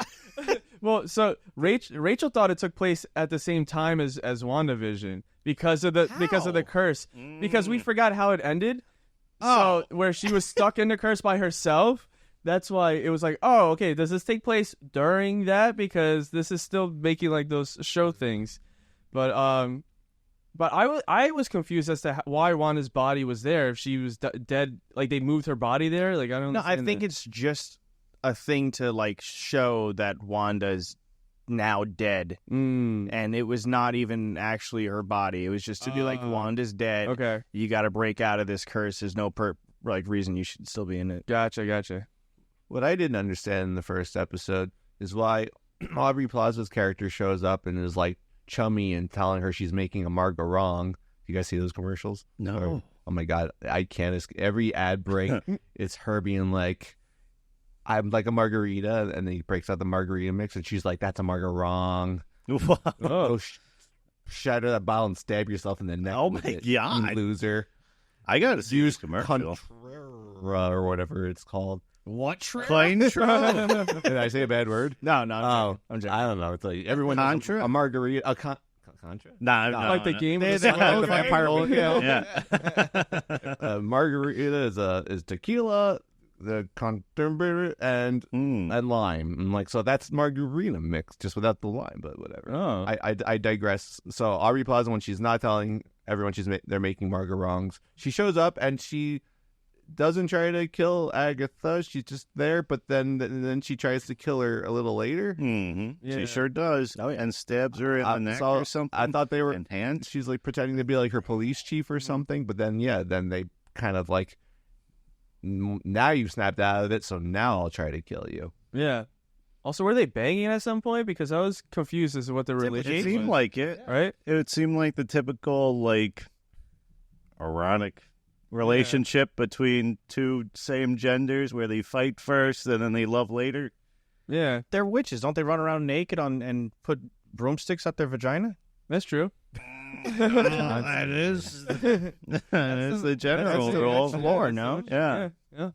well, so Rachel thought it took place at the same time as WandaVision because of the curse. Because we forgot how it ended. So where she was stuck in the curse by herself. That's why it was like, oh, okay, does this take place during that? Because this is still making like those show things. But I was confused as to why Wanda's body was there if she was dead. Like they moved her body there. Like I don't. No, I understand think that. it's just a thing to like show that Wanda's now dead, and it was not even actually her body. It was just to be like, Wanda's dead. Okay, You got to break out of this curse. There's no reason you should still be in it. gotcha. What I didn't understand in the first episode is why Aubrey Plaza's character shows up and is like chummy and telling her she's making a marga wrong. You guys see those commercials? No. Or, oh my god, I can't. Every ad break, it's her being like, "I'm like a margarita," and then he breaks out the margarita mix, and she's like, "That's a marga wrong." Oh, Go shatter that bottle and stab yourself in the neck. Oh with my it, God. you loser! I gotta see this commercial. Contra or whatever it's called. What trip? Cointro? Did I say a bad word? No, Oh, I'm joking. I don't know. It's like everyone knows Contra? a margarita. Contra? No, like the game. They- with they- the they- the vampire. Yeah. Margarita is tequila, the contemporary, and lime. And like, so that's margarita mix, just without the lime, but whatever. Oh. I digress. So Aubrey Plaza, when she's not telling everyone they're making margarongs, she shows up and she doesn't try to kill Agatha. She's just there, but then she tries to kill her a little later. Mm-hmm. Yeah. She sure does. Oh, yeah. And stabs her in the neck so or something. I thought they were. And hands. She's like pretending to be like her police chief or something, but then then they kind of like, now you've snapped out of it, so now I'll try to kill you. Yeah. Also, were they banging at some point? Because I was confused as to what the relationship It seemed was. like it. Right? It would seem like the typical, like, erotic relationship between two same genders where they fight first and then they love later. Yeah, They're witches. Don't they run around naked and put broomsticks up their vagina? that's true. That is the general rule. That's lore, no? Yeah. Yeah.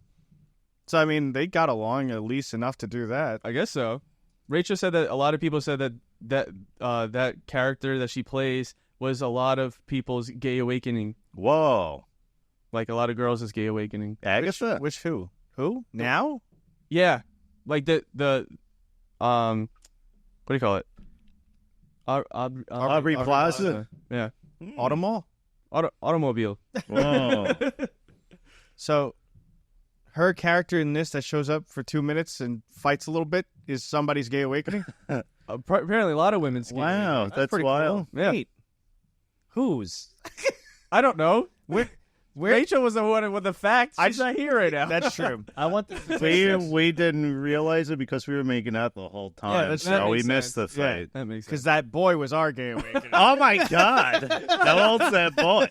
So, I mean, they got along at least enough to do that. I guess so. Rachel said that a lot of people said that character that she plays was a lot of people's gay awakening. Whoa. Like a lot of girls' gay awakening. Agatha? Which who? Who? Now? Yeah, like the what do you call it? Aubrey Plaza? Yeah, Automall? automobile. Whoa. So, her character in this that shows up for 2 minutes and fights a little bit is somebody's gay awakening? Apparently, a lot of women's. Gay Wow, awakening. that's pretty wild. Cool. Yeah, Wait. Whose? I don't know. Rachel was the one with the facts. She's not here right now. That's true. I want this. We didn't realize it because we were making out the whole time, that so we makes missed sense. the fight. That makes Because sense. that boy was our gay awakening. Oh my God! How old's that boy?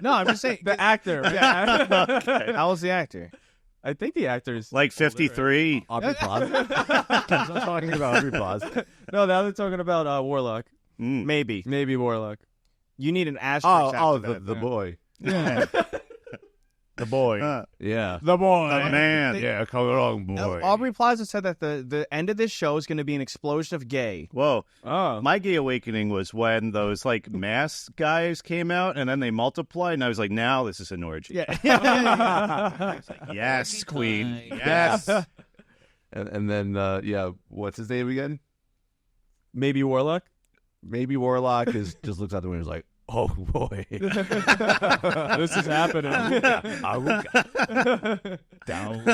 No, I'm just saying. The actor. Yeah. How old's the actor? I think the actor's Like 53. Aubrey Plaza? I'm talking about Aubrey Plaza. No, now they're talking about Warlock. Maybe. Maybe Warlock. You need an asterisk after that. the boy. Yeah. The boy. Yeah. The boy. The man. Yeah, come along, boy. Aubrey Plaza said that the end of this show is going to be an explosion of gay. Whoa. Oh. My gay awakening was when those like masked guys came out and then they multiplied, and I was like, now this is an orgy. Yeah. Yes, queen. Yes. And then, what's his name again? Maybe Warlock. Maybe Warlock just looks out the window and is like, oh, boy. This is happening. Down.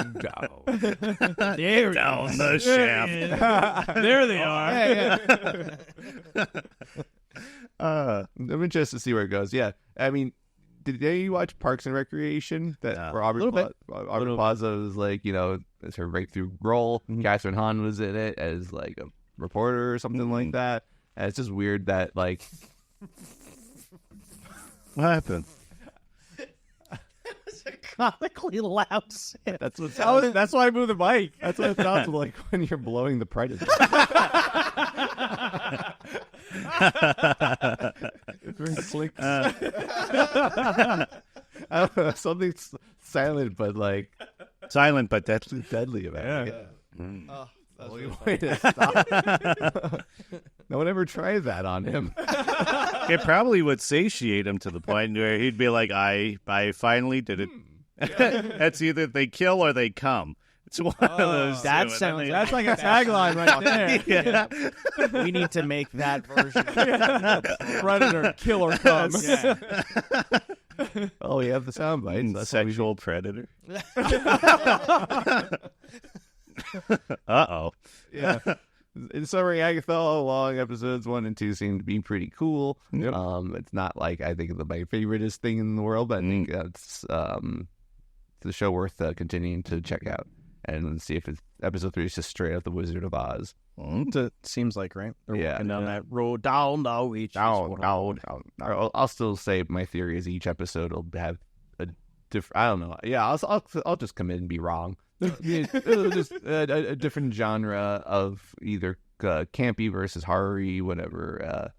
There down the shaft. There they are. I'm interested to see where it goes. Yeah. I mean, did any of you watch Parks and Recreation? Where Aubrey Plaza was like, it's her breakthrough role. Catherine Hahn was in it as like a reporter or something like that. And it's just weird that like What happened? Comically loud. that's what sounds, That's why I moved the mic. that's what it sounds like when you're blowing the predator. It's very slick. I don't know, something's silent but like Silent but deadly. deadly about it. Yeah. Way to stop. No one ever tried that on him. It probably would satiate him to the point where he'd be like, I finally did it. That's either they kill or they come. It's one of those. that two, and sounds- then they- That's like a tagline right there. Yeah. We need to make that version. Predator, killer comes. Yeah. Oh, we have the sound bites. That's what we Sexual predator. Uh-oh. yeah. In summary, Agatha All Along episodes 1 and 2 seem to be pretty cool. Yep. It's not like I think my favoriteest thing in the world, but I think it's the show worth continuing to check out and see if episode 3 is just straight out the Wizard of Oz. Seems like, right? They're Yeah. walking down that road, down the beach. Down. I'll still say my theory is each episode will have a different. I don't know. Yeah, I'll just come in and be wrong. It'll just a different genre of either campy versus horror-y, whatever.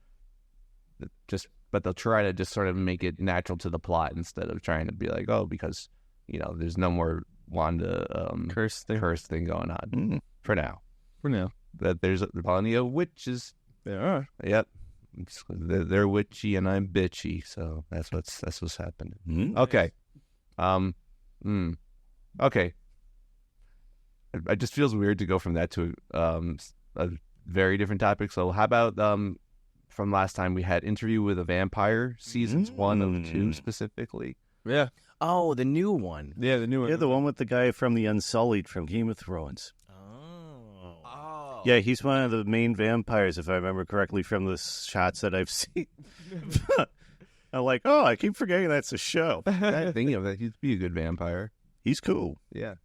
But they'll try to just sort of make it natural to the plot instead of trying to be like, oh, because there's no more Wanda curse thing going on for now. for now. That there's plenty of witches. There are. Yep, they're witchy and I'm bitchy, so that's what's happening. Okay, okay. It just feels weird to go from that to a very different topic. So how about from last time we had Interview with a Vampire, seasons 1 of 2 specifically. Yeah. Oh, the new one. Yeah, the new one. Yeah, the one with the guy from the Unsullied from Game of Thrones. Oh. Yeah, he's one of the main vampires, if I remember correctly, from the shots that I've seen. I'm like, oh, I keep forgetting that's a show. I'm thinking of that. He'd be a good vampire. He's cool. Yeah.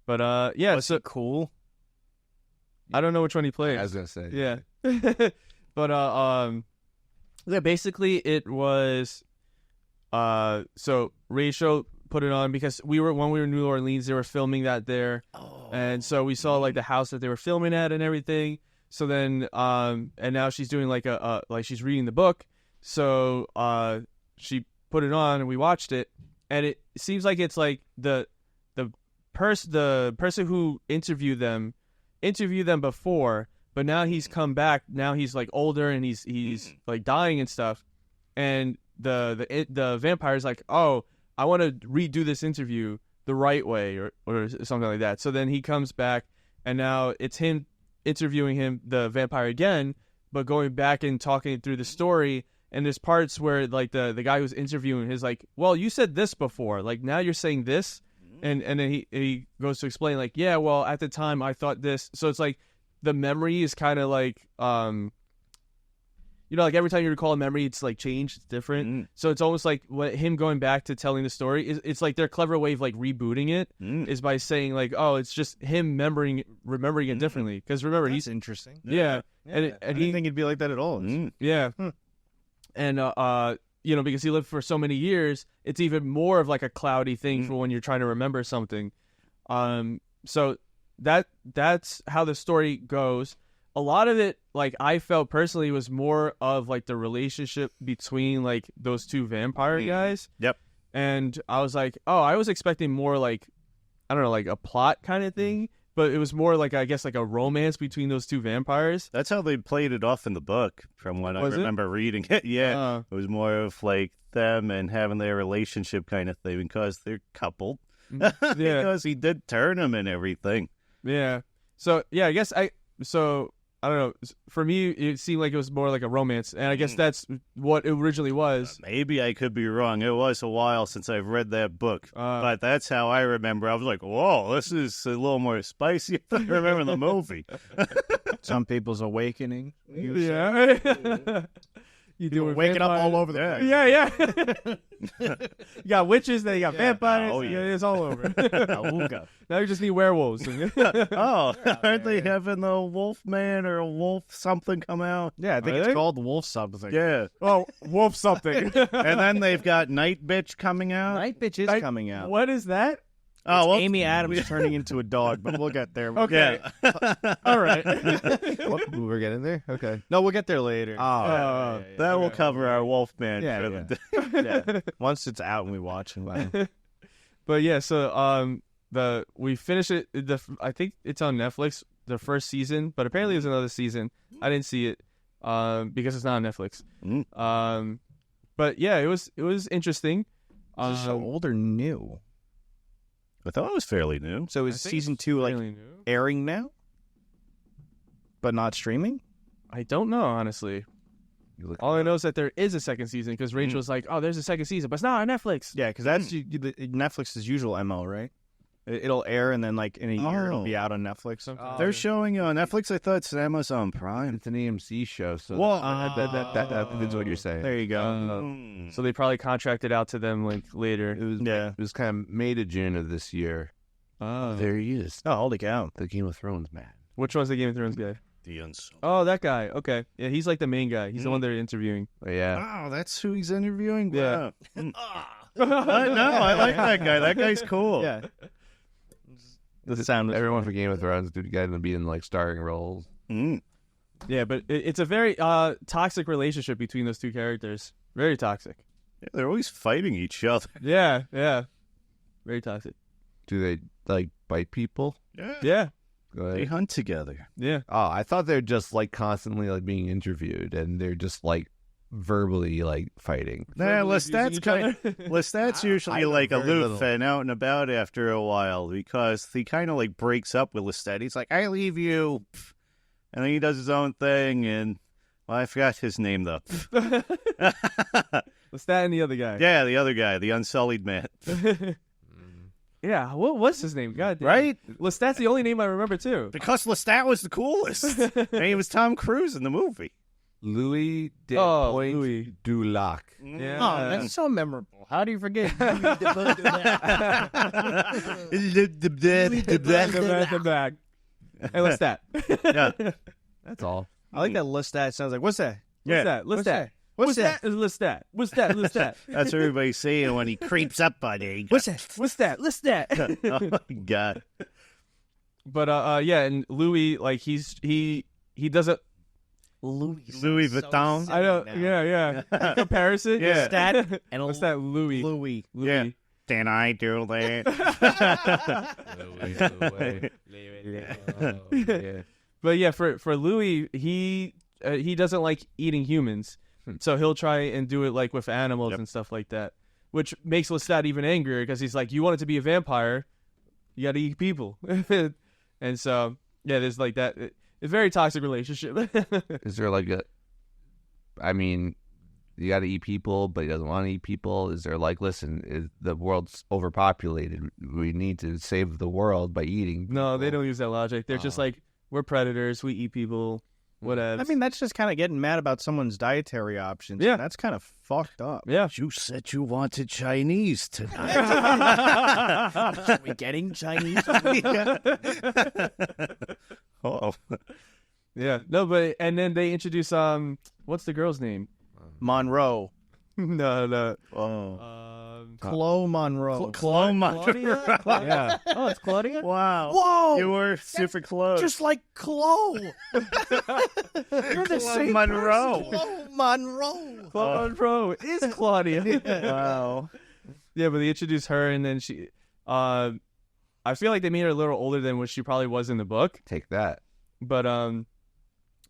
But yeah, Was so it cool? I don't know which one he plays. I was gonna say. Yeah. But yeah, basically it was so Rachel put it on because when we were in New Orleans, they were filming that there. And so we saw like the house that they were filming at and everything. So then and now she's doing like like she's reading the book. So she put it on and we watched it, and it seems like it's like the person who interviewed them before, but now he's come back. Now he's like older and he's like dying and stuff. And the vampire's like, oh, I want to redo this interview the right way or something like that. So then he comes back, and now it's him interviewing him, the vampire again, but going back and talking through the story. And there's parts where like the guy who's interviewing is like, well, you said this before, like now you're saying this. And then he goes to explain like, yeah, well, at the time I thought this. So it's like the memory is kind of like, like every time you recall a memory, it's like changed, it's different. So it's almost like him going back to telling the story. It's like their clever way of like rebooting it is by saying like, oh, it's just him remembering it differently. Because remember, That's he's interesting. yeah, and I didn't think it'd be like that at all. yeah, and because he lived for so many years, it's even more of like a cloudy thing for when you're trying to remember something. So that's how the story goes. A lot of it, like I felt personally, was more of like the relationship between like those two vampire guys. Yep. And I was like, oh, I was expecting more like, I don't know, like a plot kind of thing. But it was more like, I guess, like a romance between those two vampires. That's how they played it off in the book, from what I Was it? remember reading it. Yeah, it was more of like them and having their relationship kind of thing because they're coupled. Yeah. Because he did turn him and everything. Yeah. So, yeah, I guess I don't know. For me, it seemed like it was more like a romance. And I guess that's what it originally was. Maybe I could be wrong. It was a while since I've read that book. But that's how I remember. I was like, whoa, this is a little more spicy than I remember in the movie. Some people's awakening. Yeah. You waking up all over the place. Yeah. You got witches, then you got vampires. Oh, yeah. It's all over. Awooga. Now you just need werewolves. Oh, aren't they having the wolf man or a wolf something come out? Yeah, I think Are it's they? called Wolf something. Yeah. Oh, wolf something. And then they've got Night Bitch coming out. Night Bitch is coming out. What is that? Oh, well, Amy Adams turning into a dog, but we'll get there. Okay. yeah. All right. What? We're getting there. Okay. No, we'll get there later. Oh, That will cover our Wolfman Yeah, for yeah. the day. Yeah. Once it's out and we watch it. But yeah, so we finished it. I think it's on Netflix, the first season, but apparently there's another season. I didn't see it because it's not on Netflix. But yeah, it was interesting. Is this old or new? I thought it was fairly new. So I is think season it's 2 like fairly new. airing now, but not streaming? I don't know, honestly. All I know is that there is a second season because Rachel's like, oh, there's a second season, but it's not on Netflix. Yeah, because that's Netflix's usual MO, right? It'll air and then like in a year it'll be out on Netflix. They're showing you on Netflix. I thought it's Amazon Prime. It's an AMC show, so Well, that's what you're saying. There you go. So they probably contracted out to them like later. It was kind of May to June of this year. Oh. There he is, Oh, holy cow. the Game of Thrones man. Which one's the Game of Thrones guy? The Unsolved. Oh, that guy. Okay. Yeah, he's like the main guy. He's the one they're interviewing. But yeah, Oh, that's who he's interviewing? Yeah. Wow. I like that guy. That guy's cool. Yeah. The sound was everyone for Game of Thrones, dude, got to be in like starring roles. Yeah, but it's a very toxic relationship between those two characters. Very toxic. Yeah, they're always fighting each other. Yeah. Very toxic. Do they like bite people? Yeah. They hunt together. Yeah. Oh, I thought they're just like constantly like being interviewed, and they're just like verbally like fighting. Nah, Verbally abusing Lestat's each kind other. Lestat's usually know like very aloof little. and out and about after a while because he kind of like breaks up with Lestat. He's like, I leave you. And then he does his own thing. And, well, I forgot his name, though. Lestat and the other guy. Yeah, the other guy, the Unsullied man. Yeah. What was his name? God damn. Right? Lestat's the only name I remember too. Because Lestat was the coolest. And he was Tom Cruise in the movie. Louis de Oh, Point Louis. du Lac. Yeah. Oh, that's so memorable. How do you forget? The bag. Hey, Lestat. Yeah. That's all. I like that Lestat sounds like, what's that? Yeah. What's that? What's that? Lestat. What's that? Lestat. That's what everybody's saying when he creeps up on you. What's that? What's that? Lestat. Oh, my God. But yeah, and Louis, like he doesn't. Louis Vuitton. I don't. Yeah. In comparison. Yeah. Lestat and What's that? Louis. Louis. Yeah. Can I do that? Yeah. But yeah, for Louis, he doesn't like eating humans, so he'll try and do it like with animals and stuff like that, which makes Lestat even angrier because he's like, you want it to be a vampire, you got to eat people, and so yeah, there's like that. It's a very toxic relationship. Is there like a? I mean, you got to eat people, but he doesn't want to eat people. Is there like, listen, the world's overpopulated. We need to save the world by eating. No, they people. don't use that logic. They're just like, we're predators, we eat people, whatever. I mean, that's just kind of getting mad about someone's dietary options. Yeah. That's kind of fucked up. yeah. You said you wanted Chinese tonight. Are we getting Chinese? Oh. Yeah. No, but and then they introduce what's the girl's name? Monroe. No. Oh. Chloe Monroe. Claudia. Claudia? Yeah. Oh, it's Claudia? Wow. Whoa! You were super close. Just like Chloe. You're the same Monroe. person. Chloe Monroe. Monroe is Claudia. Wow. Yeah, but they introduced her, and then she. I feel like they made her a little older than what she probably was in the book. Take that. But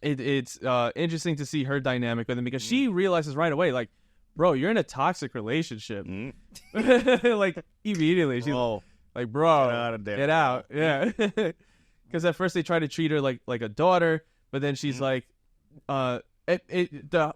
it's interesting to see her dynamic with him because she realizes right away, like, bro, you're in a toxic relationship. Like immediately, she's like, bro, Get out of there. get out. Yeah, because at first they try to treat her like a daughter, but then she's like, the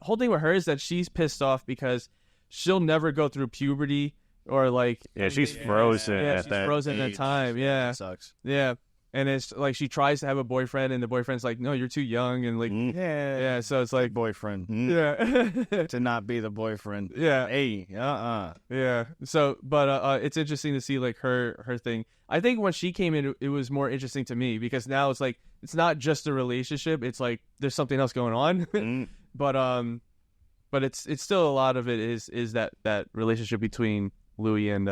whole thing with her is that she's pissed off because she'll never go through puberty or like she's frozen yeah, at she's that frozen at age. that time. Yeah, That sucks. yeah. And it's like she tries to have a boyfriend, and the boyfriend's like, "No, you're too young," and like, yeah. So it's like, Boyfriend. yeah, To not be the boyfriend. yeah, Hey, yeah. So, but it's interesting to see like her thing. I think when she came in, it was more interesting to me because now it's like it's not just a relationship; it's like there's something else going on. But it's still a lot of it is that relationship between Louis and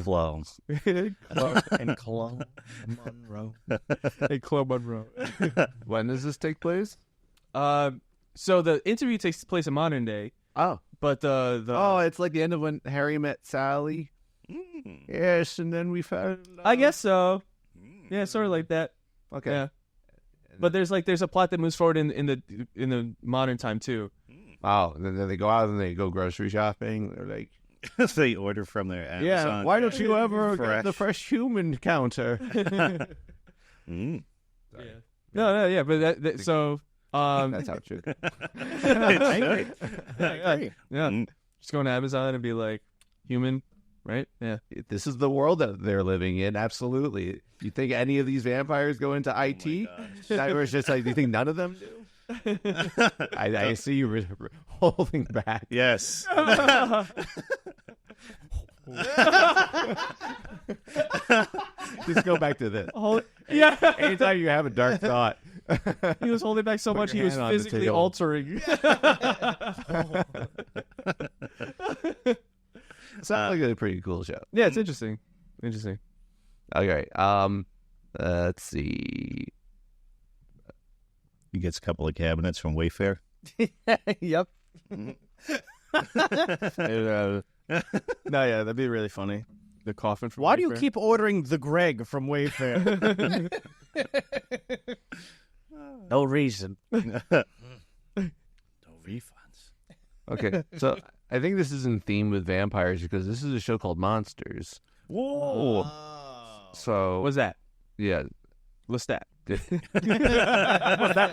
Chloe. and Chloe Monroe. and Chloe Monroe. When does this take place? So the interview takes place in modern day, Oh. but the Oh, it's like the end of When Harry Met Sally. Yes, and then we found. I guess so. Yeah, sort of like that. Okay. Yeah. But there's a plot that moves forward in the modern time too. Oh, and then they go out and they go grocery shopping. They're like, They order from their Amazon. yeah, why don't you ever Fresh. get the fresh human counter? Mm. No, yeah, but that so That's how it should. yeah, just go on Amazon and be like human, right? Yeah. This is the world that they're living in. Absolutely. You think any of these vampires go into IT? That was just like, do you think none of them do? I see you holding back. Yes. Just go back to this. Yeah. Anytime you have a dark thought, He was holding back so much he your was hand on the physically table. altering. sounds like a pretty cool show. Yeah, it's interesting. Interesting. Okay. Let's see. He gets a couple of cabinets from Wayfair. Yep. Uh, No, yeah, that'd be really funny. the coffin from Why do you Wayfair. keep ordering the Greg from Wayfair? No reason. No refunds. Okay, so I think this is in theme with vampires because this is a show called Monsters. Whoa. So What's that? yeah, Lestat. Ooh, what's that?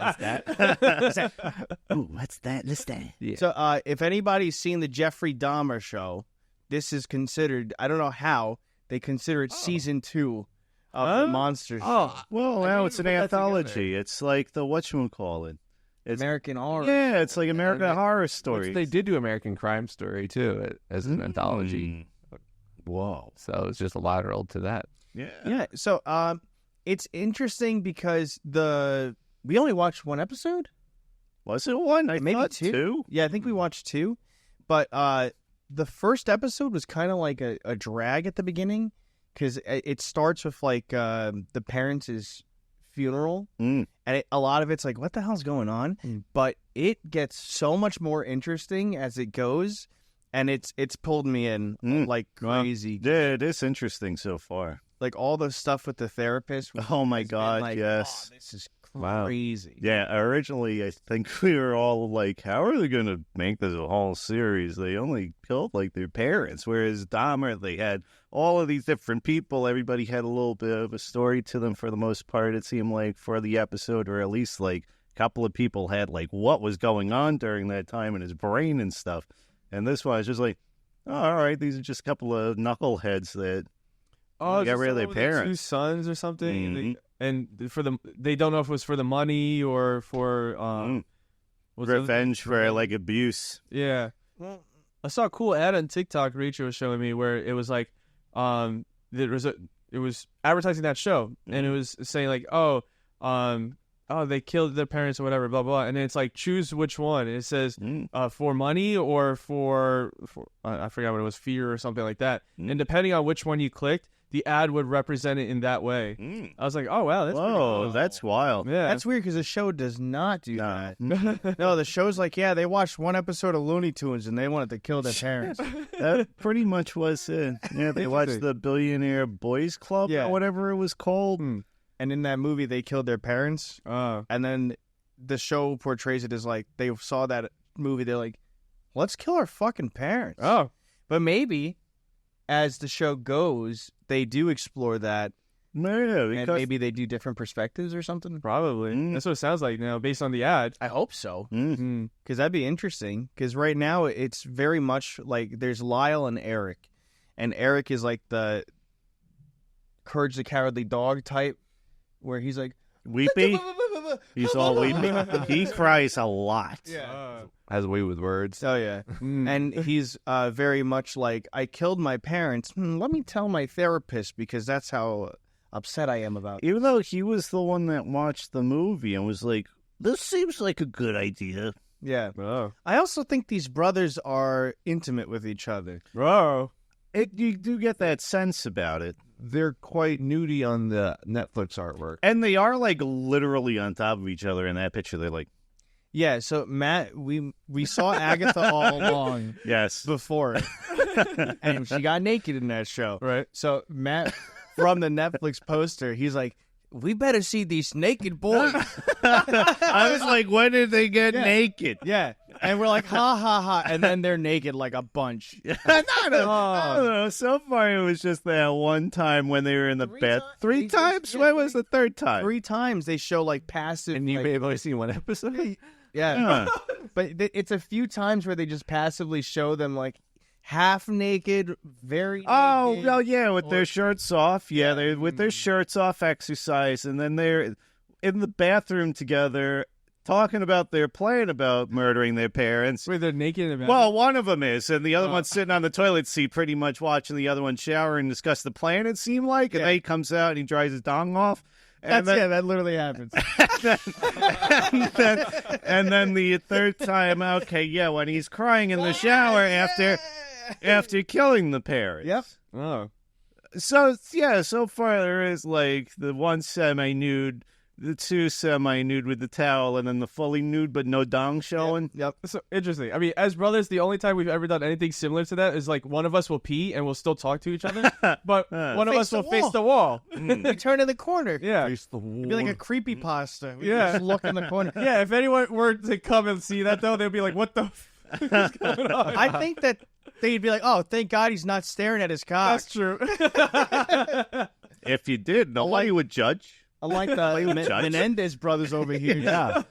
What's that? yeah. So, if anybody's seen the Jeffrey Dahmer show, this is considered, I don't know how, they consider it season 2 of the Monsters show. Well, I now didn't it's an put that anthology. It's like the whatchamacallit. It's American Horror. Yeah, it's like American Horror Which Story. they did do American Crime Story too as an anthology. Whoa. So it's just a lateral to that. Yeah. Yeah, so it's interesting because we only watched one episode. Was it one? I Maybe thought two. two. Yeah, I think we watched 2, but the first episode was kind of like a drag at the beginning because it starts with like the parents' funeral, Mm. and a lot of it's like, what the hell's going on? But it gets so much more interesting as it goes, and it's pulled me in like crazy. Yeah, it is interesting so far. Like all the stuff with the therapist. Oh my has been God, like, yes. oh, this is Wow. crazy. Yeah, originally I think we were all like, how are they going to make this a whole series? They only killed like their parents, whereas Dahmer, they had all of these different people. Everybody had a little bit of a story to them for the most part, it seemed like, for the episode, or at least like a couple of people had like what was going on during that time in his brain and stuff. And this one is just like, oh, all right, these are just a couple of knuckleheads that Oh, Get rid of their two parents. sons or something, Mhm. and for they don't know if it was for the money or for what's the other- revenge for like abuse. Yeah, I saw a cool ad on TikTok. Rachel was showing me where it was like, it was advertising that show, and it was saying like, oh, they killed their parents or whatever, blah blah, and then it's like choose which one. And it says for money or for I forgot what it was, fear or something like that. And depending on which one you clicked, the ad would represent it in that way. I was like, oh wow, that's pretty Whoa, cool. that's wild. Yeah, That's weird because the show does not do No. that. No, the show's like, yeah, they watched one episode of Looney Tunes and they wanted to kill their parents. That pretty much was it. Yeah, they watched the Billionaire Boys Club Yeah. or whatever it was called. And in that movie, they killed their parents. And then the show portrays it as like they saw that movie. They're like, let's kill our fucking parents. Oh, But maybe as the show goes, they do explore that. Yeah, And because maybe they do different perspectives or something. probably. That's what it sounds like now, based on the ad. I hope so. Mm. Because that'd be interesting. Because right now, it's very much like there's Lyle and Eric. And Eric is like the Courage the Cowardly Dog type, where he's like, weepy. He's all weepy. He cries a lot. Has a way with words. oh yeah. And he's very much like, I killed my parents. Let me tell my therapist because that's how upset I am about it. Even though he was the one that watched the movie and was like, this seems like a good idea. Yeah. Oh. I also think these brothers are intimate with each other. Oh. You do get that sense about it. They're quite nudie on the Netflix artwork. And they are like literally on top of each other in that picture. They're like, Yeah, so Matt, we saw Agatha all along yes. before it. And she got naked in that show. Right. So Matt, from the Netflix poster, he's like, we better see these naked boys. I was like, when did they get Yeah. naked? Yeah. And we're like, ha, ha, ha. And then they're naked like a bunch. I don't know. So far, it was just that one time when they were in the bed. Three times? When was the third time? 3 times they show like passive. And you like, may have only seen one episode? yeah. But it's a few times where they just passively show them like half naked, very Oh, naked. well, yeah, with or- their shirts off. Yeah, they're with their shirts off exercise, and then they're in the bathroom together talking about their plan about murdering their parents. Wait, they're naked in the bathroom? Well, one of them is, and the other one's sitting on the toilet seat pretty much watching the other one shower and discuss the plan, it seemed like. And then he comes out and he dries his dong off. And That's, yeah, that literally happens. and then the third time, okay, yeah, when he's crying in the shower after killing the parents. Yep. Oh. So, yeah, so far there is like the one semi-nude the two semi-nude with the towel, and then the fully nude but no dong showing. Yep. So interesting. I mean, as brothers, the only time we've ever done anything similar to that is like one of us will pee and we'll still talk to each other, but one of us will face the wall. We turn in the corner. Yeah. Face the wall. It'd be like a creepypasta. We Yeah. just look in the corner. Yeah. If anyone were to come and see that though, they'd be like, "What the f- is going on?" I think that they'd be like, "Oh, thank God he's not staring at his cock." That's true. If you did, nobody would judge. Unlike the judge. Menendez brothers over here. Yeah.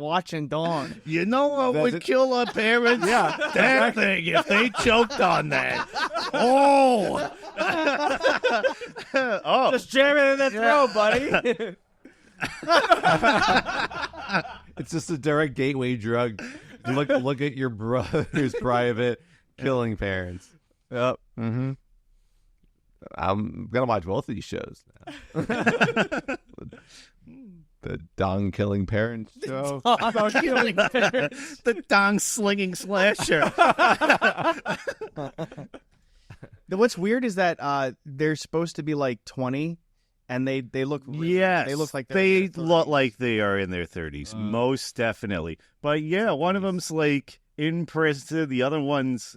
Watching Dawn. You know what would kill our parents? Yeah. That thing, if they choked on that. Oh! Oh. Just jam it in that throat, buddy. It's just a direct gateway drug. Look at your brother's private killing parents. Yep. Mm-hmm. I'm gonna watch both of these shows now. The dong killing parents show. The dong slinging slasher. What's weird is that they're supposed to be like 20, and they look Yes, they look like they in their 30s. look like they are in their 30s, most definitely. But yeah, one of them's like in prison, the other one's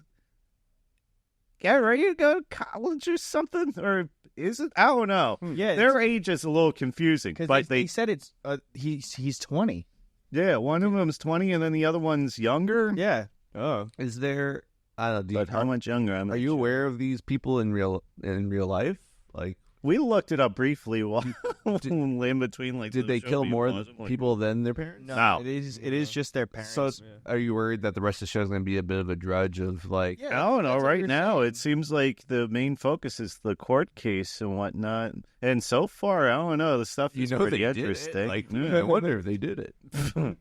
getting ready to go to college or something, or is it? I don't know. Yeah, Their age is a little confusing, because but they said it's he's 20. yeah, one of them's 20, and then the other one's younger. Yeah. Oh. Is there? I don't know. But how much younger? I'm Are not you sure. aware of these people in real life? Like, We looked it up briefly while in between. Like, did the they show kill being more paused. I'm like, people than their parents? No. It is just their parents. So, are you worried that the rest of the show is going to be a bit of a drudge of like? I don't know. Right now, it seems like the main focus is the court case and whatnot. And so far, I don't know. The stuff is pretty they interesting. did it. Like, Yeah. I wonder if they did it.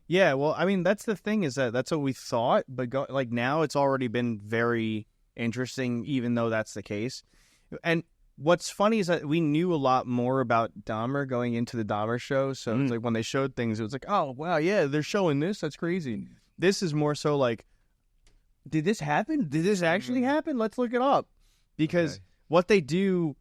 Yeah, well, I mean, that's the thing is that that's what we thought, but like now it's already been very interesting, even though that's the case. And what's funny is that we knew a lot more about Dahmer going into the Dahmer show. So it's like when they showed things, it was like, oh, wow, yeah, they're showing this. That's crazy. This is more so like, did this happen? Did this actually happen? Let's look it up. Because what they do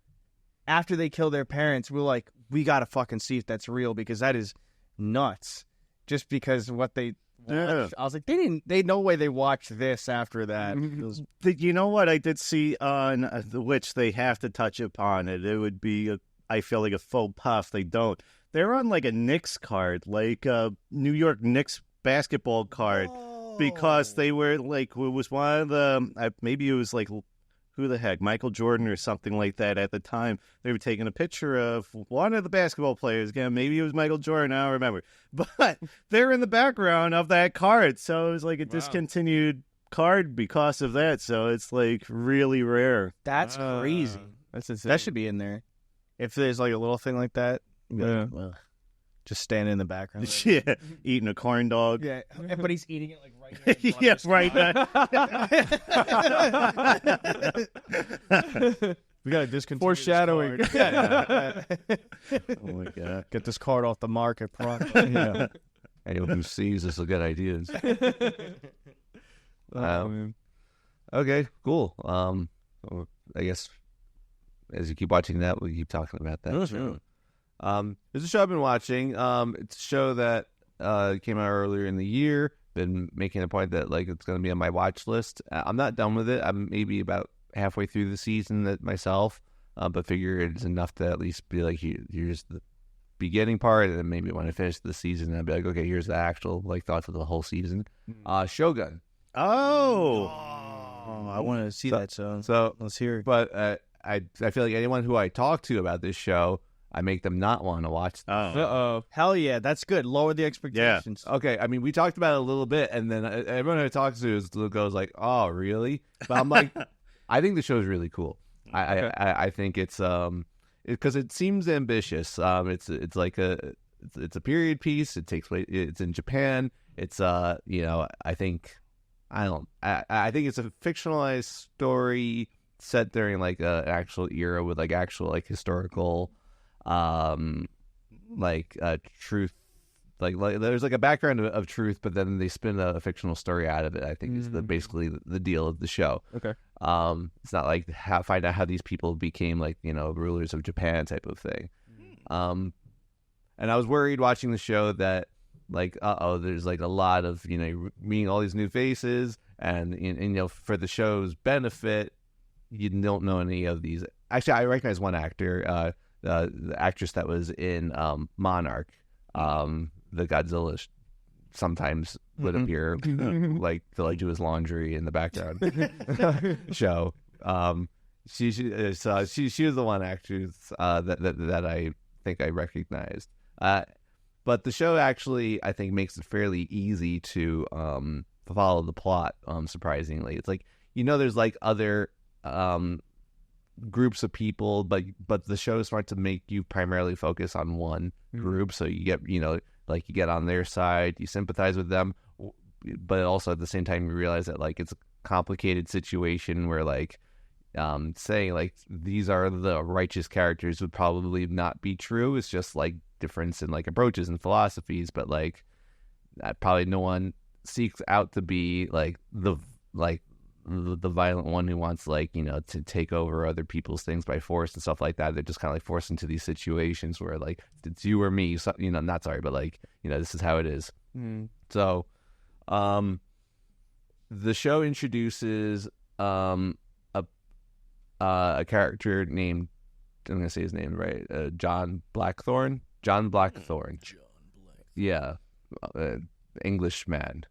after they kill their parents, we're like, we got to fucking see if that's real, because that is nuts. Just because what they watched. I was like, they no way they watched this after that. It was- You know what I did see on which they have to touch upon it. It would be, I feel like a faux pas if they don't. They're on like a Knicks card, like a New York Knicks basketball card, because they were like, it was one of the, maybe it was like, who the heck, Michael Jordan or something like that at the time. They were taking a picture of one of the basketball players. Again, maybe it was Michael Jordan, I don't remember. But they're in the background of that card. So it was like a discontinued card because of that. So it's like really rare. That's crazy. That's insane. That should be in there. If there's like a little thing like that, Yeah. Well, just stand in the background. yeah, eating a corn dog. Yeah, but he's eating it like right here. Yeah, right. We got to discontinue Foreshadowing. this card. Oh my god. Get this card off the market, Yeah. Anyone who sees this will get ideas. Man. Okay, cool. So I guess as you keep watching that, we'll keep talking about that. Sure. There's a show I've been watching. It's a show that came out earlier in the year. Been making a point that like it's going to be on my watch list. I'm not done with it. I'm maybe about halfway through the season myself, but figure it's enough to at least be like, here's the beginning part, and then maybe when I finish the season, I'll be like, okay, here's the actual like thoughts of the whole season. Shogun. Oh. I want to see that. So let's hear it. But I feel like anyone who I talk to about this show, I make them not want to watch. Oh. Uh-oh. Hell yeah, that's good. Lower the expectations. Okay, I mean, we talked about it a little bit, and then everyone I talk to goes like, "Oh, really?" But I'm like, I think the show is really cool. I think it's because it seems ambitious. It's like it's a period piece. It takes place. It's in Japan. It's I think I think it's a fictionalized story set during like an actual era with like actual like historical truth, like there's like a background of truth, but then they spin a fictional story out of it. I think is basically the deal of the show. Okay. It's not like find out how these people became like rulers of Japan type of thing. And I was worried watching the show that, like, there's like a lot of, meeting all these new faces, and for the show's benefit, you don't know any of these. Actually, I recognize one actor, the actress that was in Monarch, the Godzilla sometimes would appear like to like do his laundry in the background show. She was the one actress that I think I recognized. But the show actually, I think, makes it fairly easy to follow the plot. Surprisingly, it's like there's like other groups of people, but the show is smart to make you primarily focus on one group, so you get like you get on their side, you sympathize with them, but also at the same time you realize that like it's a complicated situation where like saying like these are the righteous characters would probably not be true. It's just like difference in like approaches and philosophies, but like probably no one seeks out to be like the violent one who wants like to take over other people's things by force and stuff like that. They're just kind of like forced into these situations where like it's you or me, so, not sorry, but like this is how it is. So the show introduces a character named, I'm gonna say his name right, John Blackthorne. Yeah, English man.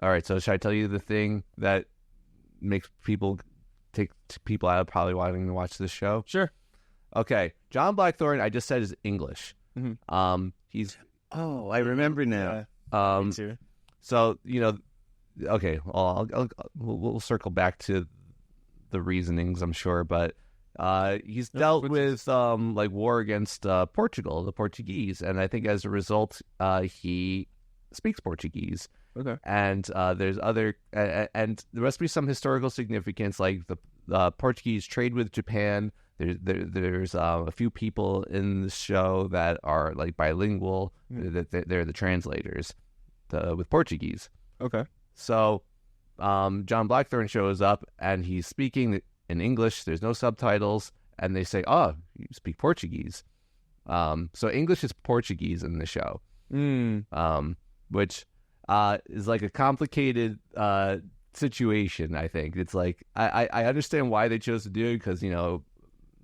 All right, so should I tell you the thing that makes people take people out of probably wanting to watch this show? Sure. Okay, John Blackthorne, I just said is English. He's I remember now. Me too. So okay. We'll circle back to the reasonings, I'm sure, but he's dealt with like war against Portugal, the Portuguese, and I think as a result, he speaks Portuguese. Okay. And there's other, and there must be some historical significance, like the Portuguese trade with Japan. There's a few people in the show that are like bilingual. They're the translators with Portuguese. Okay. So John Blackthorne shows up and he's speaking in English. There's no subtitles, and they say, "Oh, you speak Portuguese." So English is Portuguese in the show, which is like a complicated situation. I think it's like I understand why they chose to do it, because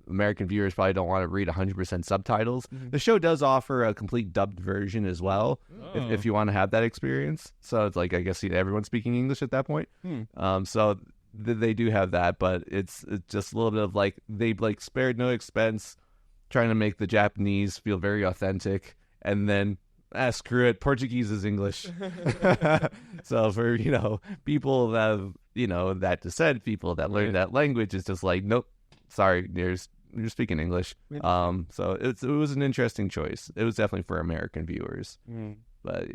American viewers probably don't want to read 100% subtitles. The show does offer a complete dubbed version as well, if you want to have that experience. So it's like, I guess everyone's speaking English at that point. So they do have that, but it's just a little bit of like they like spared no expense trying to make the Japanese feel very authentic, and then screw it, Portuguese is English. So for people that have, that descent, people that learn that language, it's just like, nope, sorry, you're speaking English. So it was an interesting choice. It was definitely for American viewers. But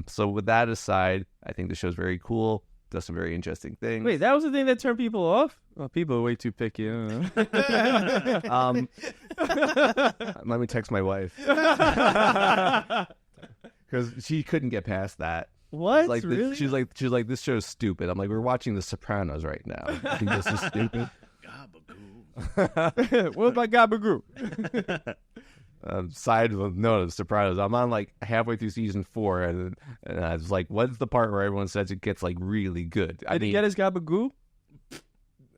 so with that aside, I think the show's very cool. Does some very interesting things. Wait, that was the thing that turned people off? Well, people are way too picky. I don't know. Let me text my wife, because she couldn't get past that. What? Like really? she's like, this show's stupid. I'm like, we're watching The Sopranos right now. I think this is stupid. What about Gabagoo? Side of The Sopranos. I'm on like halfway through season 4, and I was like, what's the part where everyone says it gets like really good? Did he get his Gabagoo?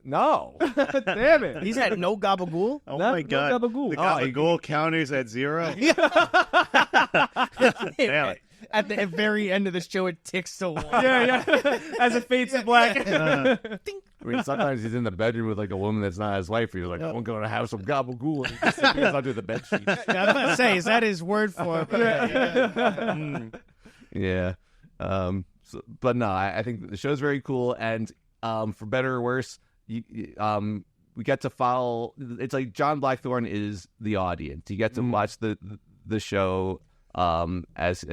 No. Damn it. He's had no gabagool? Oh my god. No Gabagoo. The gabagool counters at 0. Damn it. At the very end of the show, it ticks to 1. Yeah. As it fades to black. I mean, sometimes he's in the bedroom with like a woman that's not his wife. He's like, I'm going to have some gabagool, and he disappears under the bed sheet. I was about to say, is that his word for it? Yeah. But no, I think the show's very cool, and for better or worse, we get to follow. It's like John Blackthorne is the audience. You get to watch the show as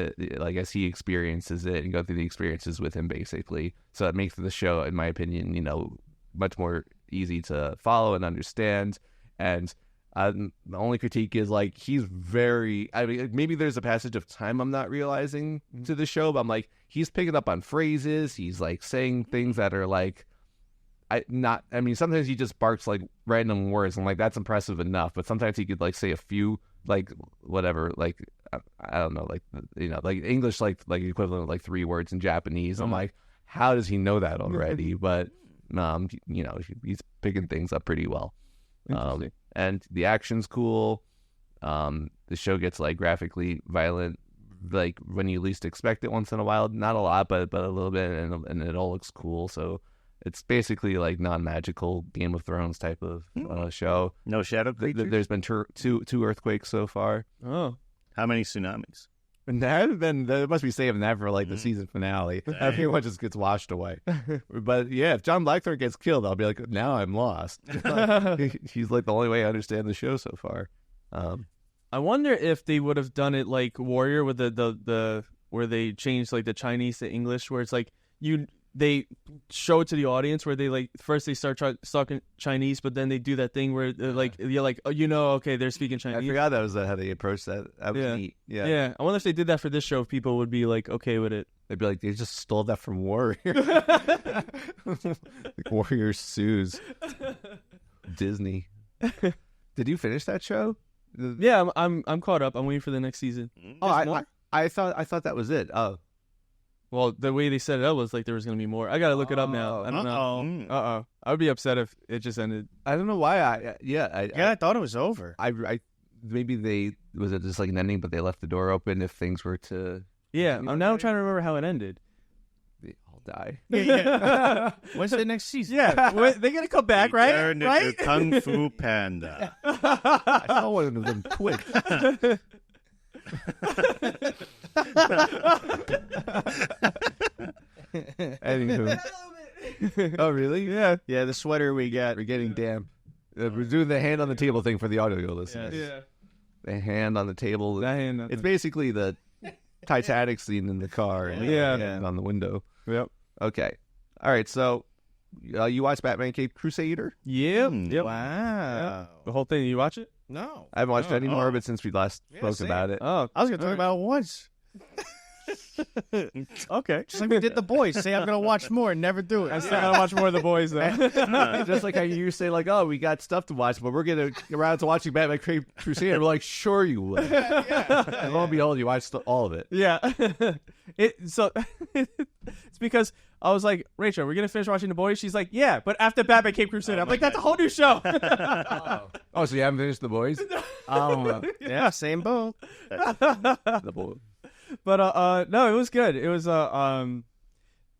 he experiences it, and go through the experiences with him, basically. So it makes the show, in my opinion, much more easy to follow and understand. And the only critique is like he's very. I mean, maybe there's a passage of time I'm not realizing to the show, but I'm like, he's picking up on phrases. He's like saying things that are like I mean, sometimes he just barks like random words, and like that's impressive enough. But sometimes he could like say a few like whatever, like I don't know, like like English, like equivalent of like 3 words in Japanese. I'm like, how does he know that already? But he's picking things up pretty well. And the action's cool. The show gets like graphically violent, like when you least expect it once in a while. Not a lot, but a little bit, and it all looks cool. So it's basically like non-magical Game of Thrones type of show. No shadow creatures? There's been two earthquakes so far. Oh. How many tsunamis? And they must be saving that for like the season finale. Everyone just gets washed away. But yeah, if John Blackthorne gets killed, I'll be like, now I'm lost. He's like the only way I understand the show so far. I wonder if they would have done it like Warrior with the where they changed like the Chinese to English, where it's like they show it to the audience where they like first they start talking Chinese, but then they do that thing where like you're like, oh, okay, they're speaking Chinese. I forgot that was how they approached that. That was neat. Yeah. I wonder if they did that for this show, if people would be like okay with it. They'd be like, they just stole that from Warrior. Like Warrior sues Disney. Did you finish that show? Yeah, I'm caught up. I'm waiting for the next season. Oh, I thought that was it. Oh. Well, the way they set it up was like there was going to be more. I got to look it up now. I don't know. I would be upset if it just ended. I don't know why. I thought it was over. I maybe was it just like an ending, but they left the door open if things were to. Yeah, I'm now trying to remember how it ended. They all die. Yeah. When's the next season? Yeah, they're gonna come back, right? Turn into Kung Fu Panda. I saw one of them twitch. Anywho. Oh, really? Yeah. Yeah, the sweater we got. We're getting damp. We're doing the hand on the table thing for the audio listeners. Yeah. The hand on the table. That hand. It's basically the Titanic scene in the car. And and on the window. Yep. Okay. All right. So, you watched Batman Cape Crusader? Yep. Wow. The whole thing. You watch it? No. I haven't watched any more of it since we last spoke about it. Oh, I was going to talk about it once. Okay. Just like we did The Boys. Say I'm going to watch more and never do it. I still gotta watch more of The Boys, though. Just like how you say, like, oh, we got stuff to watch, but we're going to get around to watching Batman Cape Crusader. We're like, sure you will. And lo and behold, you watched all of it. Yeah. It's because I was like, Rachel, we're going to finish watching The Boys? She's like, yeah, but after Batman Cape Crusader. I'm like, that's a whole new show. Oh, so you haven't finished The Boys? Yeah, same boat. The Boys. But no, it was good. It was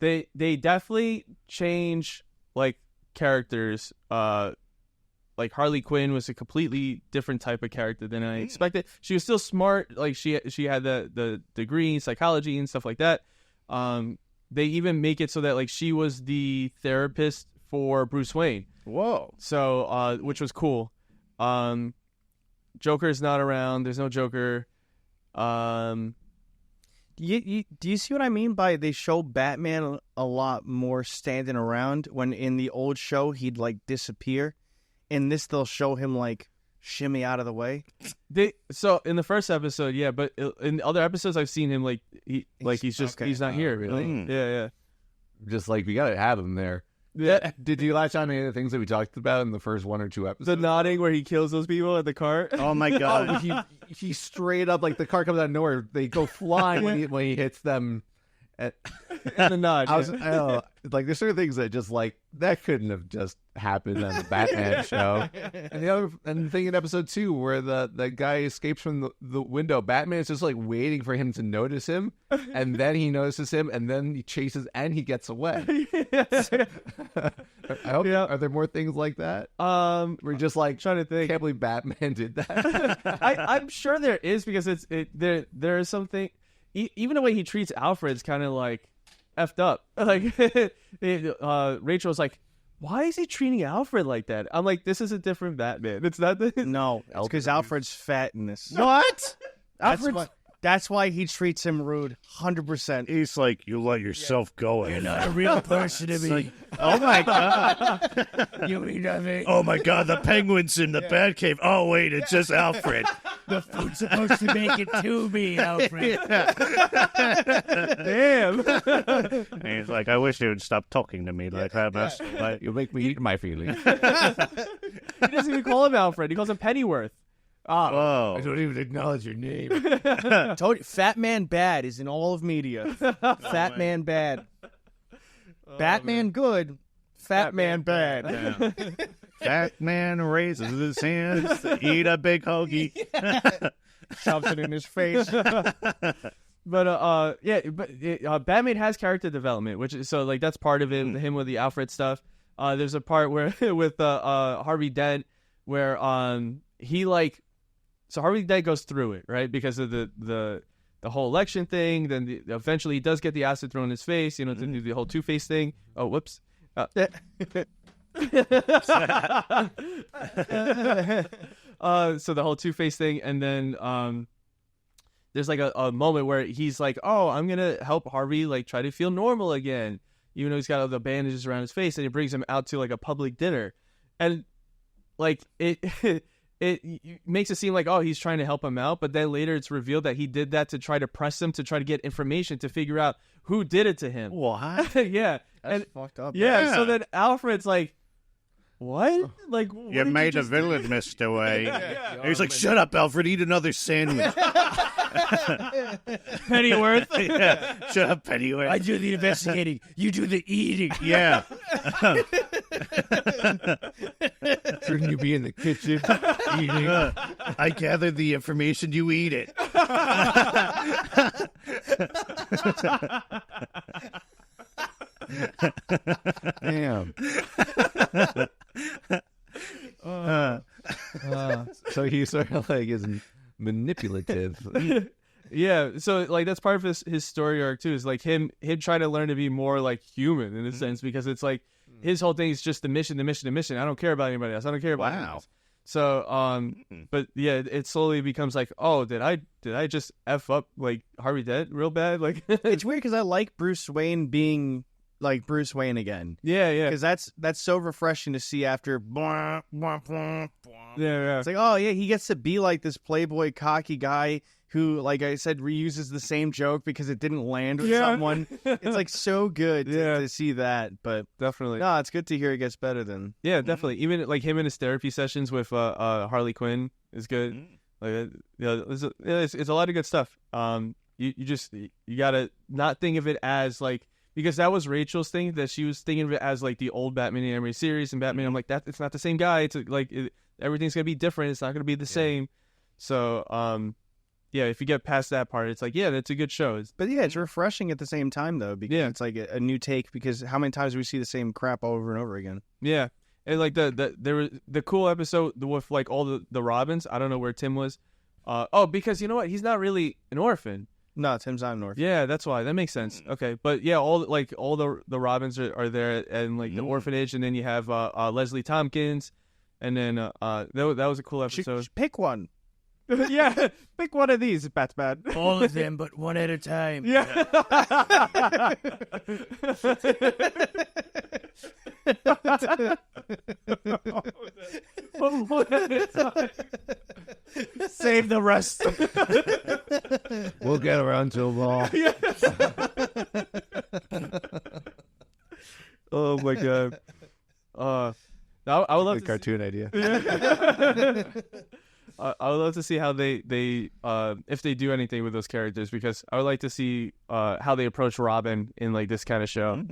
they definitely change like characters. Like Harley Quinn was a completely different type of character than I expected. She was still smart. Like she had the degree in psychology and stuff like that. They even make it so that like she was the therapist for Bruce Wayne. Whoa. So which was cool. Joker's not around. There's no Joker. Do you see what I mean by they show Batman a lot more standing around when in the old show he'd like disappear? In this they'll show him like shimmy out of the way. So in the first episode, yeah, but in other episodes I've seen him like he's not here really. Yeah. Just like we gotta have him there. Yeah. Did you latch on to any of the things that we talked about in the first 1 or 2 episodes? The nodding where he kills those people at the car. Oh my god! He straight up like the car comes out of nowhere. They go flying when he hits them. And the nod. Like there's certain things that just like that couldn't have just happened on the Batman show. And the thing in episode 2 where the guy escapes from the window, Batman is just like waiting for him to notice him, and then he notices him, and then he chases and he gets away. I hope. Yeah. Are there more things like that? We're just like trying to think. Can't believe Batman did that. I'm sure there is because there is something. Even the way he treats Alfred's kind of like effed up. Like Rachel's like, why is he treating Alfred like that? I'm like, this is a different Batman. It's not the No, it's because Alfred's fat in this. What? That's why he treats him rude. 100%. He's like, you let yourself go. You're not a real person to me. Oh my god! You mean nothing. Oh my god! The penguin's in the Batcave. Oh wait, it's just Alfred. The food's supposed to make it to me, Alfred. Damn. And he's like, I wish you would stop talking to me like that. Like, You make me eat my feelings. He doesn't even call him Alfred. He calls him Pennyworth. whoa. I don't even acknowledge your name. Told you, Fat Man Bad is in all of media. Fat Man Bad. Batman good. Fat Man Bad. Yeah. Fat man raises his hands to eat a big hoagie. Shoves it in his face. But Batman has character development, which is, so like that's part of it. Him with the Alfred stuff. There's a part where with Harvey Dent where he like, so Harvey Dent goes through it, right, because of the whole election thing. Then eventually he does get the acid thrown in his face, to do the whole Two-Face thing. Oh, whoops. So the whole Two-Face thing, and then there's like a moment where he's like, oh, I'm gonna help Harvey like try to feel normal again, even though he's got all the bandages around his face, and he brings him out to like a public dinner, and like it makes it seem like, oh, he's trying to help him out, but then later it's revealed that he did that to try to press him to try to get information to figure out who did it to him. What? Yeah. That's fucked up. Yeah, so then Alfred's like, what? Like, what You did made a just do? villain, Mr. Wayne. He's like, shut up, Alfred. Eat another sandwich. Pennyworth. Yeah. Shut up, Pennyworth. I do the investigating. You do the eating. Yeah. Shouldn't you be in the kitchen eating? I gathered the information. You eat it. Damn. So he sort of like is manipulative. Yeah, so like that's part of his story arc too, is like him trying to learn to be more like human in a sense, because it's like his whole thing is just the mission. I don't care about anybody else. I don't care about anyone else. So but yeah, it slowly becomes like, oh, did I just F up like Harvey Dent real bad? Like It's weird because I like Bruce Wayne being like Bruce Wayne again. yeah. Because that's so refreshing to see after. Yeah. It's like, oh yeah, he gets to be like this playboy, cocky guy who, like I said, reuses the same joke because it didn't land with someone. It's like so good to see that. But Definitely. no, it's good to hear it gets better then. Yeah, definitely. Even like him in his therapy sessions with Harley Quinn is good. Like, it's a lot of good stuff. You gotta not think of it as like, because that was Rachel's thing, that she was thinking of it as like the old Batman animated series, and Batman. I'm like, that it's not the same guy. It's like everything's gonna be different. It's not gonna be the same. So yeah, if you get past that part, it's like, yeah, that's a good show. But yeah, it's refreshing at the same time though, because it's like a new take. Because how many times do we see the same crap over and over again? Yeah, and like there was the cool episode with like all the Robins. I don't know where Tim was. Because you know what? He's not really an orphan. No, Tim's not North. Yeah, that's why. That makes sense. Okay, but yeah, all the Robins are there, and like the orphanage, and then you have Leslie Tompkins, and then that was a cool episode. Pick one. Yeah, pick one of these, Batman. All of them, but one at a time. Yeah. Save the rest. We'll get around to them all. Oh my god. I would love A to cartoon idea. I would love to see how they if they do anything with those characters, because I would like to see how they approach Robin in like this kind of show.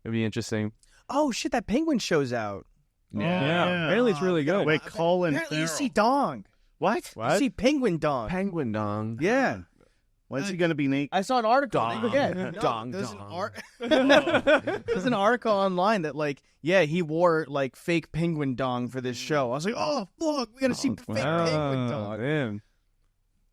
It'd be interesting. Oh shit, that Penguin show's out. Yeah. Apparently it's really good. Wait, Colin Apparently you Farrell. see Dong. What? You see Penguin Dong. Penguin dong. Yeah. When's he going to be naked? I saw an article. Dong. Yeah. Dong, There's dong. There's an article online that like, yeah, he wore like fake penguin dong for this show. I was like, oh look, we gotta see fake penguin dong. Damn.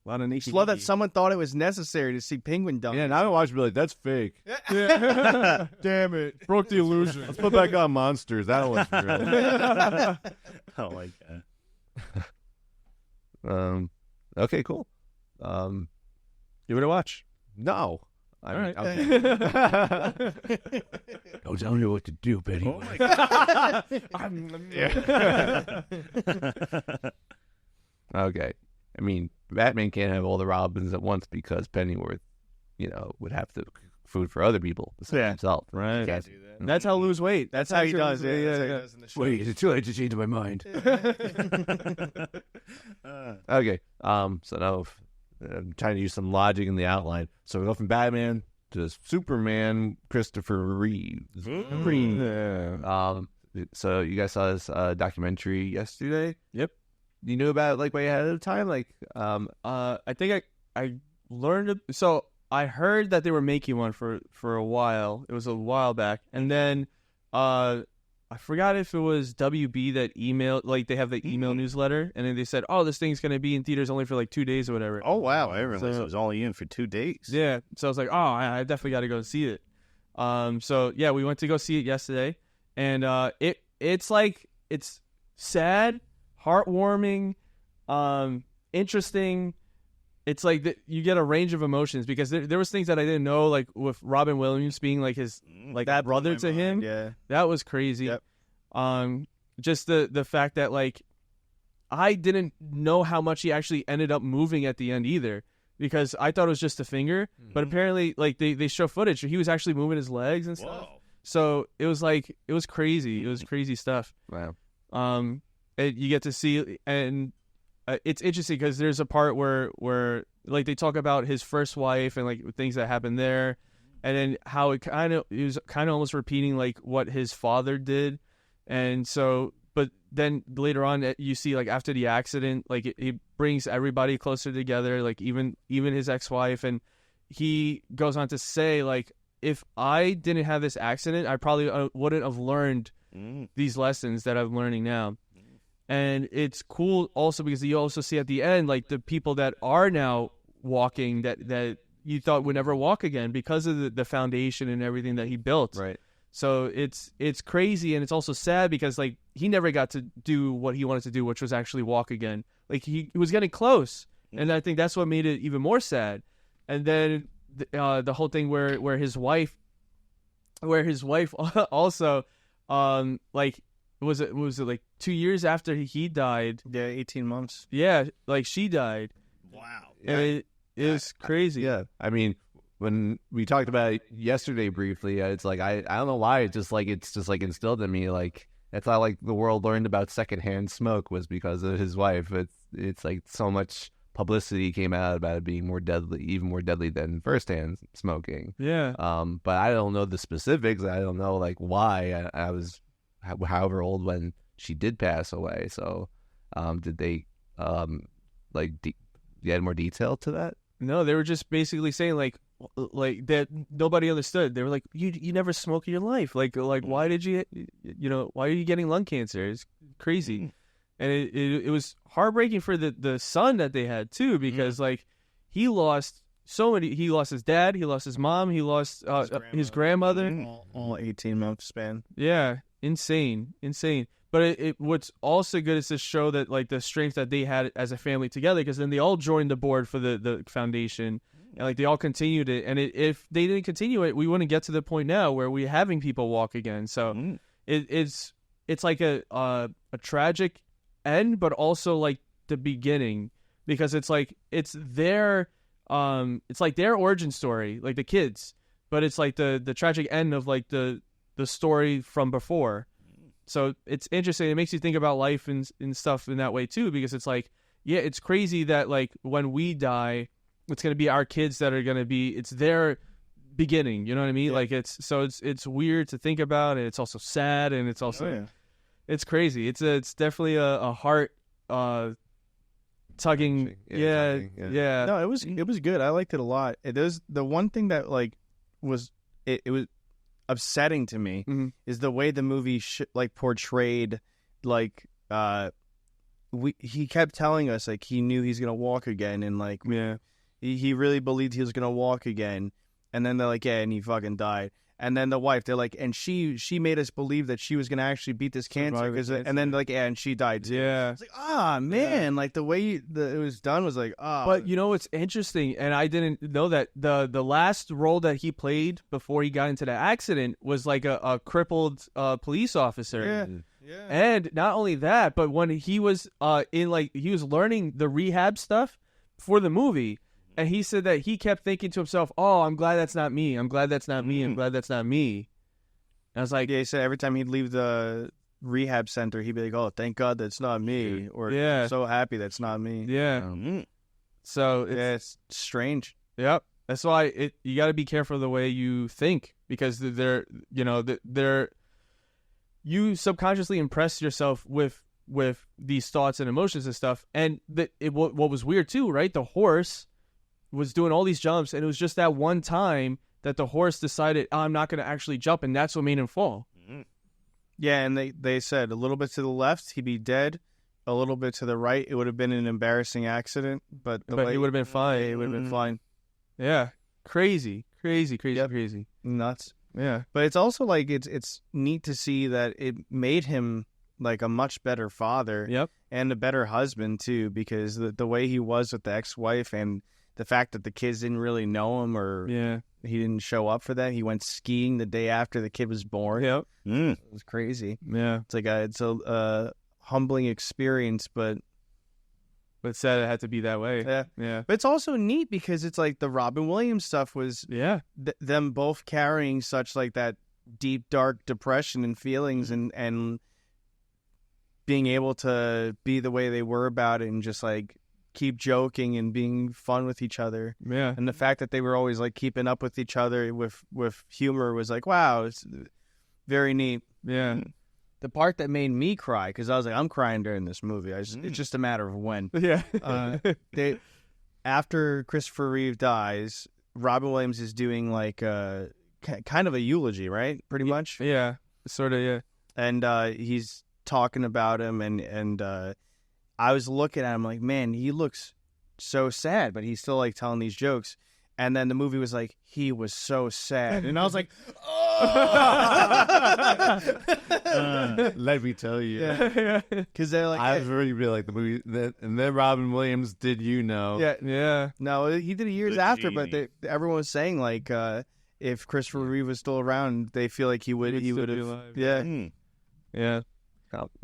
A lot of Just love that someone thought it was necessary to see penguin dong. Yeah, now I watch and be like, that's fake. Damn it. Broke the illusion. Let's put back on monsters. That one's real. Oh my god. Okay, cool. Give it a watch. No. All right. Okay. Don't tell me what to do, Betty. Oh my god. Okay. I mean, Batman can't have all the Robins at once because Pennyworth, would have to cook food for other people besides himself. Right. He can't do that. That's how lose weight. That's how he does it. Yeah, That's how he yeah. does in the show. Wait, is it too late to change my mind? Okay. So now I'm trying to use some logic in the outline. So we go from Batman to Superman, Christopher Reeve. So you guys saw this documentary yesterday? Yep. You knew about it like way ahead of time? Like, I think I learned so I heard that they were making one for a while. It was a while back, and then I forgot if it was WB that emailed, like they have the email newsletter, and then they said, "Oh, this thing's gonna be in theaters only for like 2 days or whatever." Oh wow, I realized So- it was only in for 2 days. Yeah, so I was like, "Oh, I definitely got to go see it." So yeah, we went to go see it yesterday, and it's sad, heartwarming, interesting. It's like you get a range of emotions because there was things that I didn't know, like with Robin Williams being like his like That blew brother my to mind, him. Yeah. That was crazy. Yep. Just the fact that like I didn't know how much he actually ended up moving at the end either, because I thought it was just a finger, but apparently like they show footage he was actually moving his legs and stuff. Whoa. So it was crazy. It was crazy stuff. wow. And you get to see, and it's interesting because there's a part where like they talk about his first wife and like things that happened there, and then how it was kind of almost repeating like what his father did, and so but then later on you see like after the accident, like it brings everybody closer together, like even his ex-wife, and he goes on to say like, if I didn't have this accident, I probably wouldn't have learned these lessons that I'm learning now. And it's cool also because you also see at the end, like the people that are now walking that you thought would never walk again because of the foundation and everything that he built. Right. So it's crazy, and it's also sad because like he never got to do what he wanted to do, which was actually walk again. Like he was getting close, and I think that's what made it even more sad. And then the whole thing where his wife also like was it like 2 years after he died? Yeah, 18 months. Yeah, like she died. Wow. And it was crazy. Yeah. I mean, when we talked about it yesterday briefly, it's like I don't know why it's just like instilled in me, like it's not like the world learned about secondhand smoke was because of his wife. It's like so much publicity came out about it being more deadly, even more deadly than firsthand smoking. Yeah. But I don't know the specifics. I don't know like why I was however old when she did pass away. So did they you had more detail to that? No, they were just basically saying like that nobody understood. They were like, you never smoke in your life. Like why did you why are you getting lung cancer? It's crazy. And it was heartbreaking for the son that they had too, because like he lost so many. He lost his dad, he lost his mom, he lost his grandmother. All 18 month span. Yeah, insane. But what's also good is to show that like the strength that they had as a family together, because then they all joined the board for the foundation, and like they all continued it. And if they didn't continue it, we wouldn't get to the point now where we're having people walk again. So it's like a tragic end, but also like the beginning, because it's like it's like their origin story, like the kids, but it's like the tragic end of like the story from before. So it's interesting. It makes you think about life and stuff in that way too, because it's like, yeah, it's crazy that like when we die, it's going to be our kids that are going to be, it's their beginning. You know what I mean? Yeah. Like it's weird to think about, and it's also sad, and it's also, it's crazy. It's definitely a heart tugging. Yeah. No, it was good. I liked it a lot. There's the one thing that like was upsetting to me is the way the movie portrayed like he kept telling us like he knew he's gonna walk again, and like he really believed he was gonna walk again, and then they're like, yeah, and he fucking died. And then the wife, they're like, and she made us believe that she was gonna actually beat this cancer, and then like, yeah, and she died too. Yeah, it's like, man, like the way it was done was like, But you know what's interesting, and I didn't know that the last role that he played before he got into the accident was like a crippled police officer. Yeah. And not only that, but when he was he was learning the rehab stuff for the movie, and he said that he kept thinking to himself, "Oh, I'm glad that's not me. I'm glad that's not me. I'm glad that's not me." And I was like, Yeah, he said every time he'd leave the rehab center, he'd be like, "Oh, thank God that's not me," or "I'm so happy that's not me." yeah. So It's strange. Yep. That's why you got to be careful the way you think, because you subconsciously impress yourself with these thoughts and emotions and stuff. And what was weird too, right? The horse was doing all these jumps, and it was just that one time that the horse decided, I'm not going to actually jump, and that's what made him fall. Yeah, and they said a little bit to the left, he'd be dead. A little bit to the right, it would have been an embarrassing accident, but He would have been fine. It would have been fine. Yeah. Crazy. Yep. Crazy. Nuts. Yeah. But it's also like it's neat to see that it made him like a much better father. Yep. And a better husband too, because the way he was with the ex-wife and the fact that the kids didn't really know him, or he didn't show up for that. He went skiing the day after the kid was born. Yep. It was crazy. Yeah. It's like it's a humbling experience, but sad it had to be that way. yeah. But it's also neat because it's like the Robin Williams stuff was them both carrying such like that deep, dark depression and feelings, and being able to be the way they were about it and just like keep joking and being fun with each other. Yeah. And the fact that they were always like keeping up with each other with humor was like, wow, it's very neat. Yeah. The part that made me cry, because I was like, I'm crying during this movie. It's just a matter of when. Yeah. After Christopher Reeve dies, Robin Williams is doing like kind of a eulogy, right? Pretty much. Yeah. Sort of. Yeah. And he's talking about him, and I was looking at him like, man, he looks so sad, but he's still like telling these jokes. And then the movie was like, he was so sad. And I was like, oh! Let me tell you. Yeah. Because they're like, I really like the movie. And then Robin Williams, did you know? Yeah. No, he did it years after, but everyone was saying like, if Christopher Reeve was still around, they feel like he would have. Yeah. Yeah.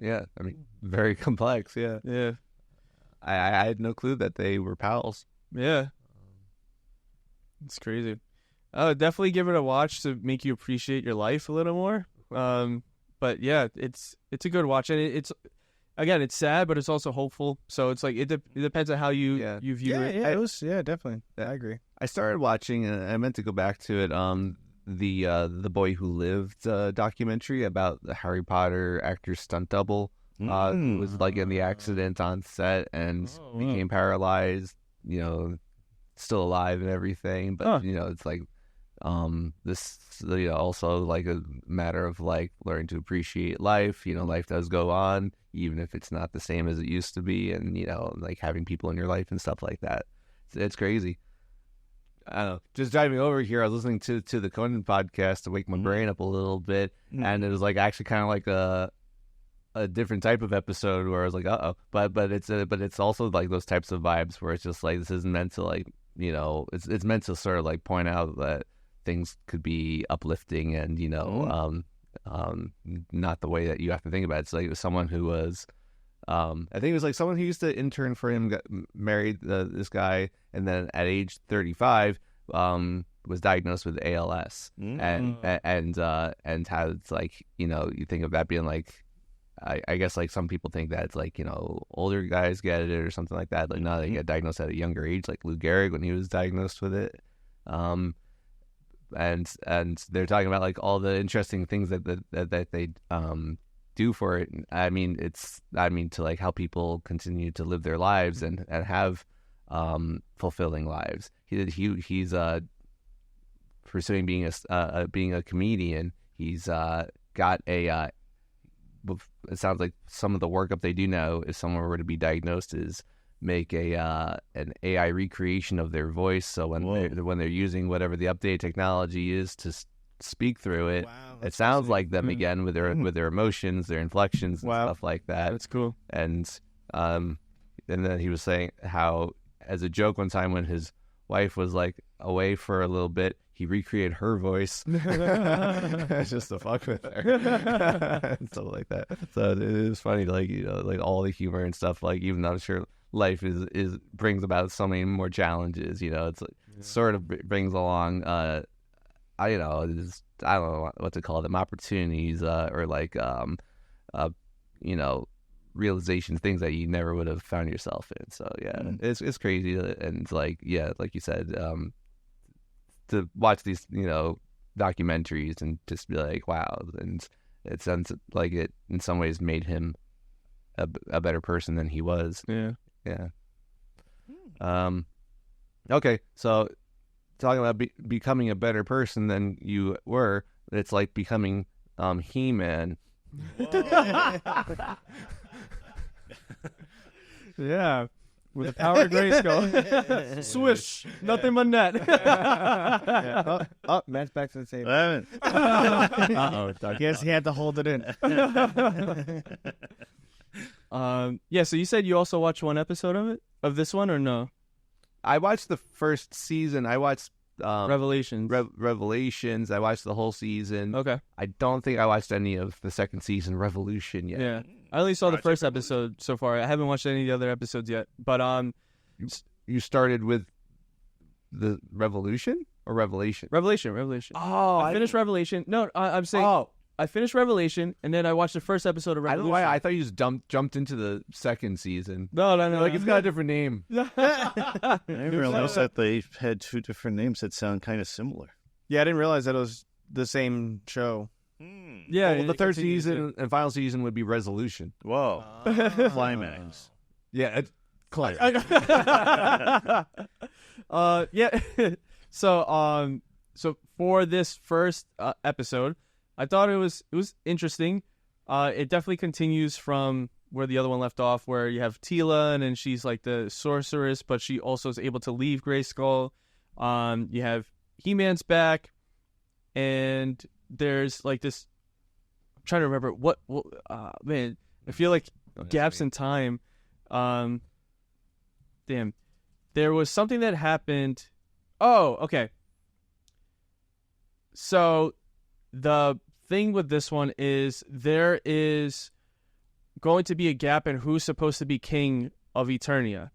Yeah. I mean, very complex. Yeah. Yeah. I had no clue that they were pals. Yeah. It's crazy. I would definitely give it a watch to make you appreciate your life a little more. But yeah, it's a good watch, and it's sad, but it's also hopeful. So it's like it depends on how you view it. Yeah, it was definitely. I agree. I started watching, and I meant to go back to it. The Boy Who Lived documentary about the Harry Potter actor's stunt double. Was like in the accident on set and became paralyzed. Still alive and everything, but it's like this also like a matter of like learning to appreciate life. Life does go on even if it's not the same as it used to be, and like having people in your life and stuff like that. It's crazy. I don't know, just driving over here, I was listening to the Conan podcast to wake my brain up a little bit, and it was like actually kind of like a different type of episode where I was like, but it's also like those types of vibes where it's just like, this isn't meant to like, it's meant to sort of like point out that things could be uplifting and not the way that you have to think about it. It's like someone who was I think it was like someone who used to intern for him, got married this guy, and then at age 35 was diagnosed with ALS, and how it's like, you think of that being like, I guess like some people think that it's like, older guys get it or something like that. Like, no, they get diagnosed at a younger age, like Lou Gehrig when he was diagnosed with it. And they're talking about like all the interesting things that they do for it. I mean, to like help people continue to live their lives and have fulfilling lives. He's pursuing being a comedian. He's got a it sounds like some of the workup they do now, if someone were to be diagnosed, is make an AI recreation of their voice. So when they're using whatever the updated technology is to speak through it, it sounds like them again with their emotions, their inflections, and stuff like that. That's cool. And then he was saying how, as a joke one time, when his wife was like away for a little bit, he recreated her voice just to fuck with her and stuff like that. So it is funny, like, you know, like all the humor and stuff. Like, even though I'm sure life is brings about so many more challenges, you know, it's like, sort of brings along I don't know what to call them, opportunities or like you know, realizations, things that you never would have found yourself in. So yeah, it's crazy. And like, yeah, like you said, to watch these, you know, documentaries and just be like, wow. And it sounds like it in some ways made him a better person than he was. Yeah. Okay, so talking about becoming a better person than you were, it's like becoming He-Man. Yeah. With the power of Grayskull. Swish. Nothing but net. Oh, Matt's back to the table. Uh-oh. Guess he had to hold it in. Yeah, so you said you also watched one episode of it? Of this one, or no? I watched the first season. I watched Revelations. Revelations. I watched the whole season. Okay. I don't think I watched any of the second season, Revolution, yet. Yeah. I only saw the first episode so far. I haven't watched any of the other episodes yet. But You started with the Revolution or Revelation? Revelation. Oh, I finished Revelation. No, I'm saying I finished Revelation, and then I watched the first episode of I don't Revolution. know why I thought you just jumped into the second season. No. Like, it's got a different name. I didn't realize that they had two different names that sound kind of similar. Yeah, I didn't realize that it was the same show. Yeah, Well, the it third continues season and final season would be Resolution. Whoa. Climax. Yeah, it's Yeah. So for this first episode, I thought it was interesting. It definitely continues from where the other one left off, where you have Tila, and then she's like the sorceress, but she also is able to leave Grayskull. You have He-Man's back, and there's like this. I'm trying to remember what man. I feel like gaps in time. Damn. There was something that happened. Oh, okay. So the thing with this one is there is going to be a gap in who's supposed to be king of Eternia.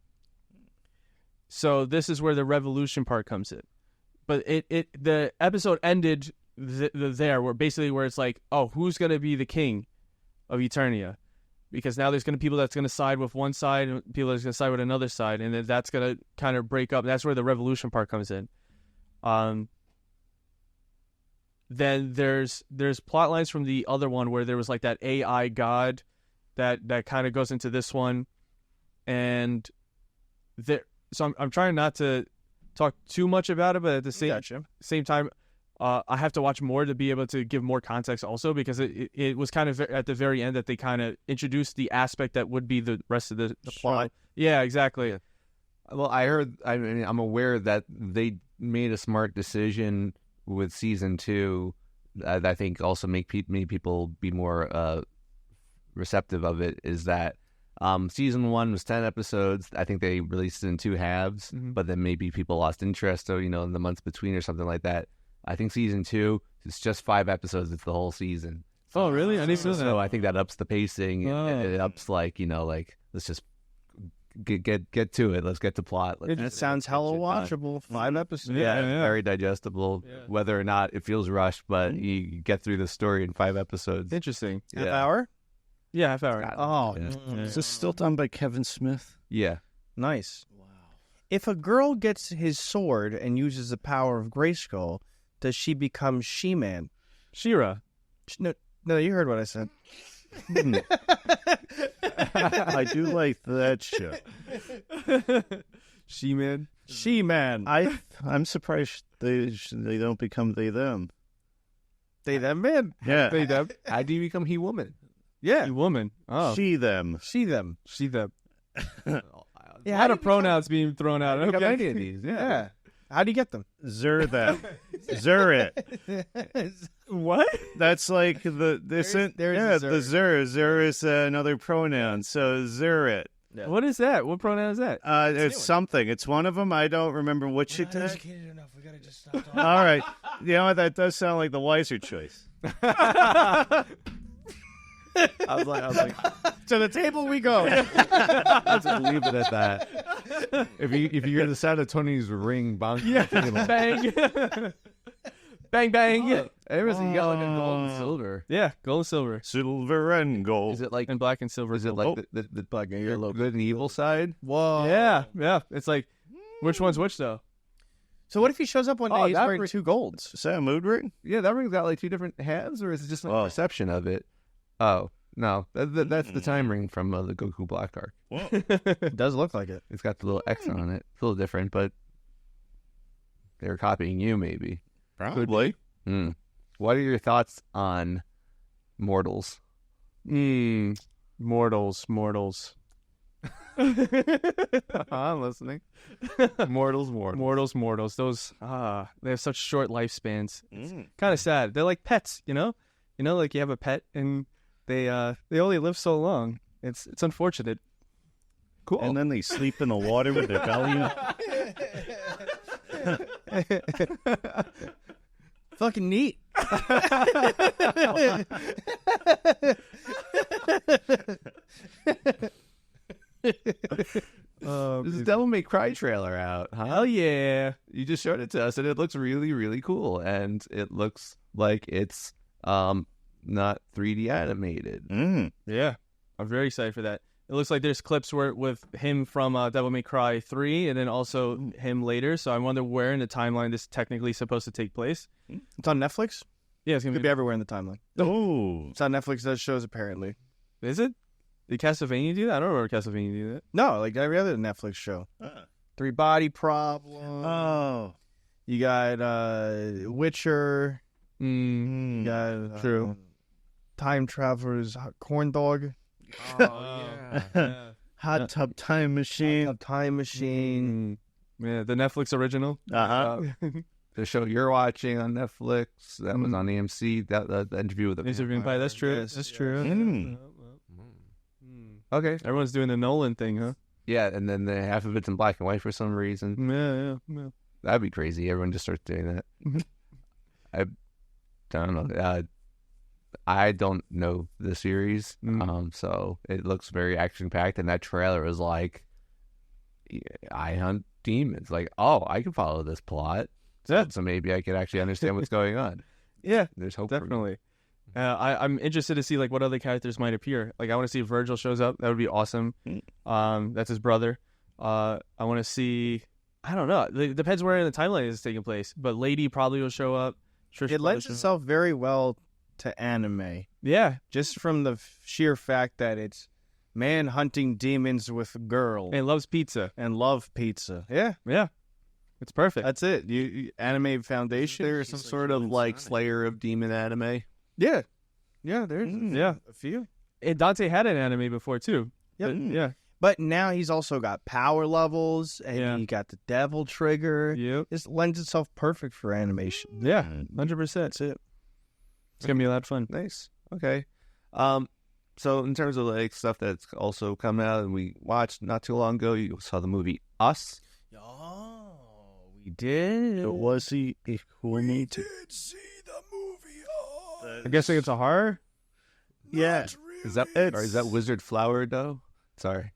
So this is where the revolution part comes in. But the episode ended there where it's like, oh, who's going to be the king of Eternia? Because now there's going to be people that's going to side with one side and people that's going to side with another side, and then that's going to kind of break up. That's where the revolution part comes in. Then there's plot lines from the other one where there was like that AI god that kind of goes into this one, and so I'm trying not to talk too much about it, but at the same time, I have to watch more to be able to give more context also, because it was kind of at the very end that they kind of introduced the aspect that would be the rest of the plot. Yeah, exactly. Yeah. Well, I'm aware that they made a smart decision with season 2 that I think also made many people be more receptive of it, is that season 1 was 10 episodes. I think they released it in 2 halves, but then maybe people lost interest, so, you know, in the months between or something like that. I think season 2, it's just 5 episodes. It's the whole season. Oh, really? I didn't know that. So I think that ups the pacing. It ups, like, you know, like, let's just get to it. Let's get to plot. It sounds hella watchable. 5 episodes. Yeah, very digestible. Yeah. Whether or not it feels rushed, but you get through the story in 5 episodes. Interesting. Half hour? Yeah, half hour. Oh, Is this still done by Kevin Smith? Yeah. Nice. Wow. If a girl gets his sword and uses the power of Grayskull, does she become She-Man? She-Ra. No, you heard what I said. I do like that show. She-Man. She-Man. I'm surprised they don't become they them. They them man. Yeah. They them. How do you become he-woman? Yeah. Woman. Oh. She them. She them. She them. Yeah. A lot of pronouns being thrown out. Become Okay. any of these. Yeah. How do you get them? Zer them. Zer it. What? That's like the there is a Zer is another pronoun. So Zer it. Yeah. What is that? What pronoun is that? It's something. It's one of them. I don't remember which it is. Educated enough. We gotta just stop talking. All right. You know what? That does sound like the wiser choice. I was like, To the table we go. let's just leave it at that. If you hear the sound of Tony's ring bonking, Bang. Bang, bang. everything got like a gold and silver. Yeah, gold and silver. Silver and gold. Is it like And black and silver. is it like the Black and yellow. good and evil side? Whoa. Yeah. It's like, which one's which, though? So what if he shows up one Oh, day he's that wearing re- 2 golds? Is that a mood ring? Yeah, that ring's got like 2 different halves, or is it just like Oh. perception of it? Oh no, that's the time ring from the Goku Black arc. Whoa. It does look like it. It's got the little X on it. It's a little different, but they're copying you, maybe. Probably. Hmm. What are your thoughts on Mortals? Mortals. I'm listening. Mortals. Those, they have such short lifespans. Mm. Kind of sad. They're like pets, you know? You know, like you have a pet and they only live so long. It's unfortunate. Cool. And then they sleep in the water with their belly up. Fucking neat. There's a Devil May Cry trailer out, huh? Hell yeah. You just showed it to us, and it looks really, really cool. And it looks like it's not 3D animated. Mm. Yeah. I'm very excited for that. It looks like there's clips where with him from Devil May Cry 3 and then also him later. So I wonder where in the timeline this is technically supposed to take place. It's on Netflix. Yeah, it's going Could to be everywhere in the timemeline. Oh. It's on Netflix. Does shows apparently. Is it? Did Castlevania do that? I don't remember Castlevania do that. No, like every other Netflix show. 3 Body Problem. Oh. You got Witcher. Mm. You got True. Time Travelers, Corn Dog, Yeah. Hot Tub Time Machine. Time Machine. Yeah, the Netflix original. Uh-huh. The show you're watching on Netflix, that was on AMC. That the interview with the These are being by. That's true. Yes, That's yeah. true. Mm. Okay. Everyone's doing the Nolan thing, huh? Yeah, and then the half of it's in black and white for some reason. Yeah. That'd be crazy. Everyone just starts doing that. I don't know. I don't know the series, so it looks very action packed, and that trailer is like, I hunt demons. Like, oh, I can follow this plot. So maybe I could actually understand what's going on. Yeah, There's hope. For me. definitely. I'm interested to see like what other characters might appear. Like I want to see if Virgil shows up. That would be awesome. That's his brother. I want to see. I don't know. It depends where in the timeline is taking place. But Lady probably will show up. Trish It lends itself very well to anime, Yeah, just from the sheer fact that it's man hunting demons with a girl and loves pizza. and love pizza. Yeah, Yeah, it's perfect. that's it. You anime foundation. There's some sort of like Slayer of Demon anime. Yeah, there's Yeah. a few. And Dante had an anime before too. Yep. But, yeah. But now he's also got power levels, and Yeah. he got the devil trigger. Yep. This lends itself perfect for animation. Yeah. 100%. That's it. It's gonna be a lot of fun. Nice. Okay. So in terms of like stuff that's also come out and we watched not too long ago, you saw the movie Us. Oh, we did. Was he a cool did see the movie. I'm guessing it's a horror. Yeah. Is that or is that Wizard Flower Dough? Sorry.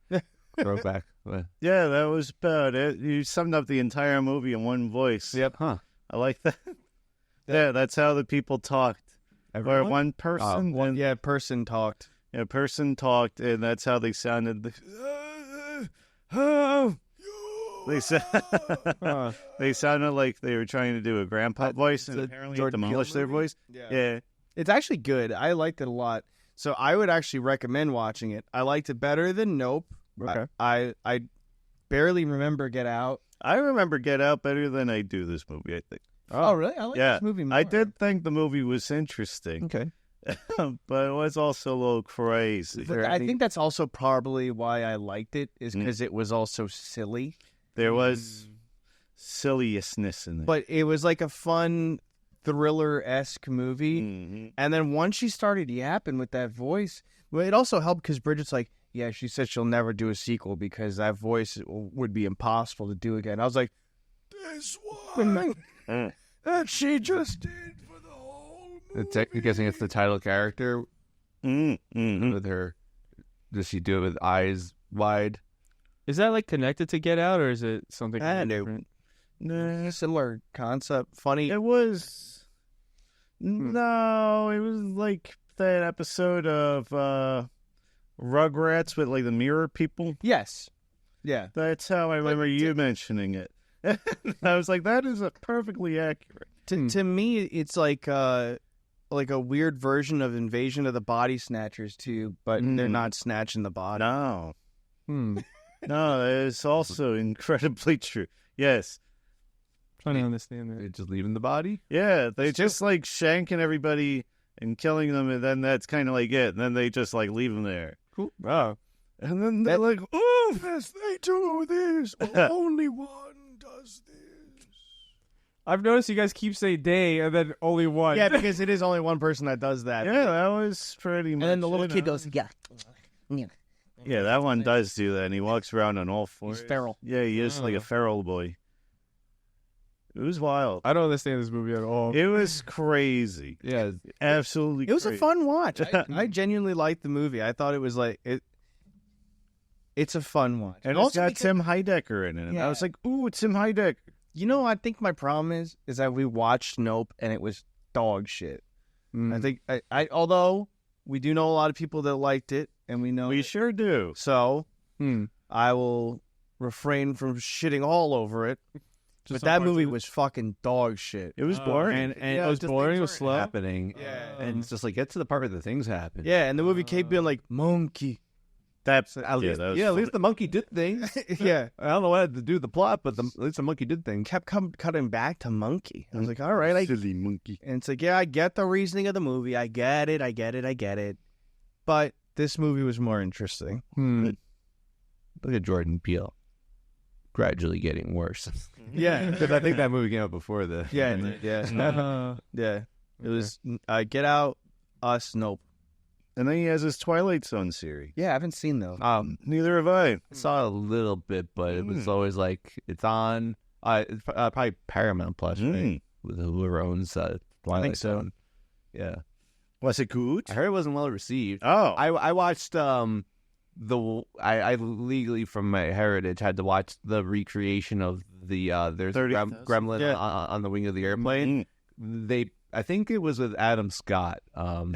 Throwback. What? Yeah, that was about it. You summed up the entire movie in one voice. Yep. Huh. I like that. Yeah, that's how the people talked. Where Everyone? one person, Person talked. a person talked, and that's how they sounded. They said they sounded like they were trying to do a grandpa voice, and apparently Jordan demolished Peele their voice. Yeah. It's actually good. I liked it a lot. So I would actually recommend watching it. I liked it better than Nope. Okay. I barely remember Get Out. I remember Get Out better than I do this movie, I think. Oh, really? I like Yeah, this movie more. I did think the movie was interesting, Okay. but it was also a little crazy. But I think that's also probably why I liked it, is because it was also silly. There was silliness in it. But it was like a fun thriller-esque movie. Mhm. And then once she started yapping with that voice, well, it also helped because Bridget's like, yeah, she said she'll never do a sequel because that voice would be impossible to do again. I was like, this one that she just did for the whole movie. I'm guessing it's the title character Mm-hmm. with her. Does she do it with eyes wide? Is that like connected to Get Out, or is it something I know. different? Nah, Similar concept. Funny. it was. No, it was like that episode of Rugrats with like the mirror people. Yes. Yeah. That's how I remember you mentioning it. I was like, that is perfectly accurate. To me, it's like a weird version of Invasion of the Body Snatchers too, but they're not snatching the body. No, Hmm. no, it's also incredibly true. Yes, Trying to understand They're that. just leaving the body? yeah, they just like shanking everybody and killing them, and then that's kind of like it. And then they just like leave them there, Cool. Wow. and then they're like, "Oh, Yes, they do this. Only one does this. I've noticed you guys keep saying "they" and then only one. Yeah, because it is only one person that does that. yeah, that was pretty much." And then the little it, kid huh? goes, yeah. "Yeah, that one does do that," and he walks around on all fours. He's feral. Yeah, he is like a feral boy. It was wild. I don't understand this movie at all. It was crazy. Yeah. Absolutely It was a crazy. fun watch. I genuinely liked the movie. I thought it was like it. It's a fun watch. And also it's got because- Tim Heidecker in it. And I was like, ooh, it's Tim Heidecker. You know, I think my problem is that we watched Nope and it was dog shit. Mm. I think I although we do know a lot of people that liked it, and we know We sure do. so Hmm. I will refrain from shitting all over it. Just But some that parts movie of it. was fucking dog shit. It was boring. And Yeah, it was just boring. things It was weren't slow. happening. Yeah. And it's just like, get to the part where the things happen. Yeah, and the movie kept being like monkey. That's At yeah, least, that was at fun. least the monkey did things. Yeah, I don't know what had to do with the plot, but at least the monkey did things. kept cutting back to monkey. I was like, all right, silly monkey. and it's like, yeah, I get the reasoning of the movie. I get it. But this movie was more interesting. Look at Jordan Peele. Gradually getting worse. Yeah. Because I think that movie came out before the. Yeah, yeah. It was Get Out, Us, Nope. And then he has his Twilight Zone series. Yeah, I haven't seen those. Neither have I. I saw a little bit, but it was always like it's on. It's probably Paramount Plus, right? With whoever owns Twilight think so. Zone. Yeah, Was it good? I heard it wasn't well received. Oh. I watched I legally from my heritage had to watch the recreation of the there's 30,000? gremlin Yeah. on the wing of the airplane. I think it was with Adam Scott. I'm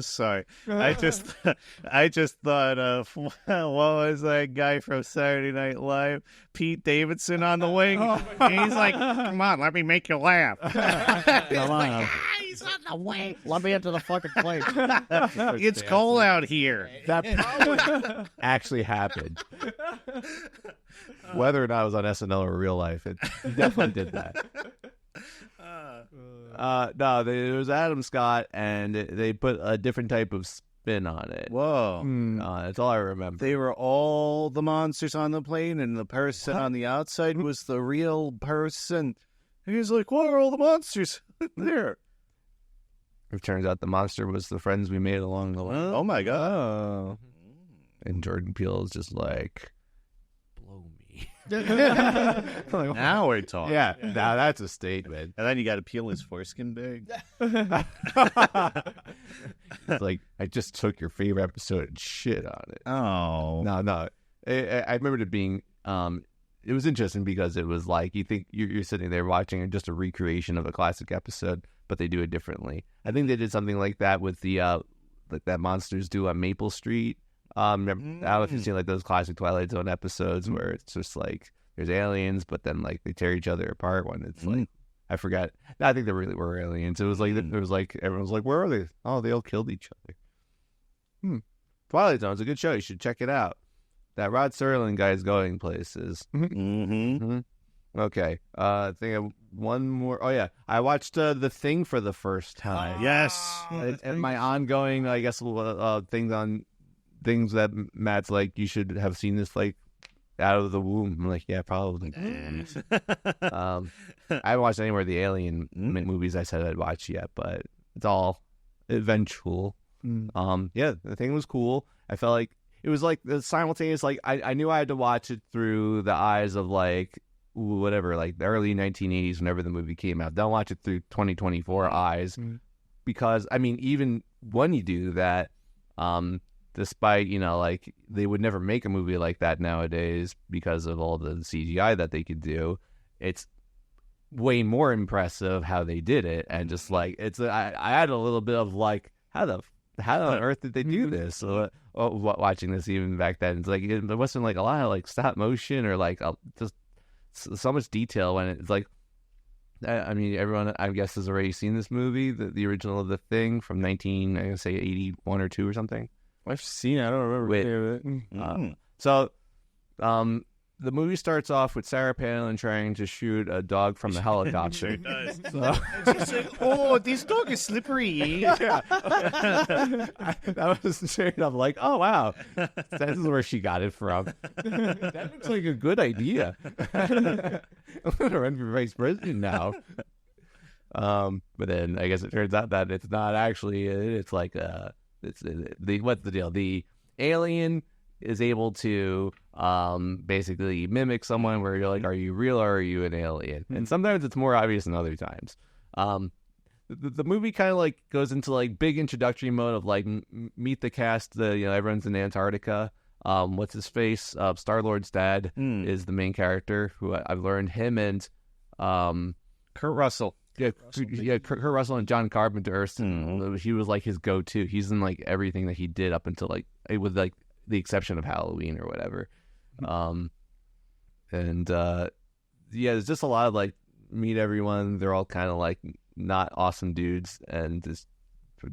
sorry. I just thought of what was that guy from Saturday Night Live, Pete Davidson on the wing. And he's like, "Come on, let me make you laugh." Come on. He's on the way. Let me into the fucking place. It's cold out here. That probably actually happened. Whether or not it was on SNL or real life, it definitely did that. No, it was Adam Scott, and they put a different type of spin on it. Whoa. That's all I remember. They were all the monsters on the plane, and the person on the outside was the real person. And he's like, "What are all the monsters there?" It turns out the monster was the friends we made along the way. Oh my god! Oh. And Jordan Peele is just like, blow me. Now we're talking. Yeah, now that's a statement. And then you got to peel his foreskin bag. It's like, I just took your favorite episode and shit on it. Oh. No. I remember it being, it was interesting because it was like, you think you're sitting there watching just a recreation of a classic episode, but they do it differently. I think they did something like that with the, like that monsters do on Maple Street. I don't know if you've seen like those classic Twilight Zone episodes where it's just like, there's aliens, but then like they tear each other apart when it's like, I forgot. No, I think there really were aliens. It was like, everyone was like, where are they? Oh, they all killed each other. Twilight Zone's a good show. You should check it out. That Rod Serling guy's going places. Mm-hmm. Okay. I think I have one more. Oh, yeah. I watched The Thing for the first time. Yes. And my ongoing, I guess, things that Matt's like, you should have seen this, like, out of the womb. I'm like, yeah, probably. I haven't watched any more of the Alien movies I said I'd watch yet, but it's all eventual. Yeah, The Thing was cool. I felt like it was like the simultaneous, like I knew I had to watch it through the eyes of like whatever, like the early 1980s whenever the movie came out. Don't watch it through 2024 eyes, because I mean, even when you do that, despite, you know, like they would never make a movie like that nowadays because of all the CGI that they could do. It's way more impressive how they did it, and just like I had a little bit of like, how on earth did they do this? Watching this even back then, it's like there wasn't like a lot of like stop motion or like just so much detail when it's like. I mean, everyone, I guess, has already seen this movie, the original of The Thing from 1981 or 2 or something. I've seen it. I don't remember it. So, the movie starts off with Sarah Palin trying to shoot a dog from the helicopter. Oh, this dog is slippery. Yeah. That was straight up like, oh, wow. This is where she got it from. That looks like a good idea. I'm going to run for vice president now. But then I guess it turns out that it's not actually, it's like, what's the deal? The alien is able to basically mimic someone where you're like, are you real or are you an alien? And sometimes it's more obvious than other times. The movie kind of like goes into like big introductory mode of like meet the cast. Everyone's in Antarctica. What's his face? Star-Lord's dad is the main character, who I've learned him and Kurt Russell. Kurt Russell and John Carpenter. He was like his go-to. He's in like everything that he did up until like with like the exception of Halloween or whatever. There's just a lot of like meet everyone. They're all kind of like not awesome dudes, and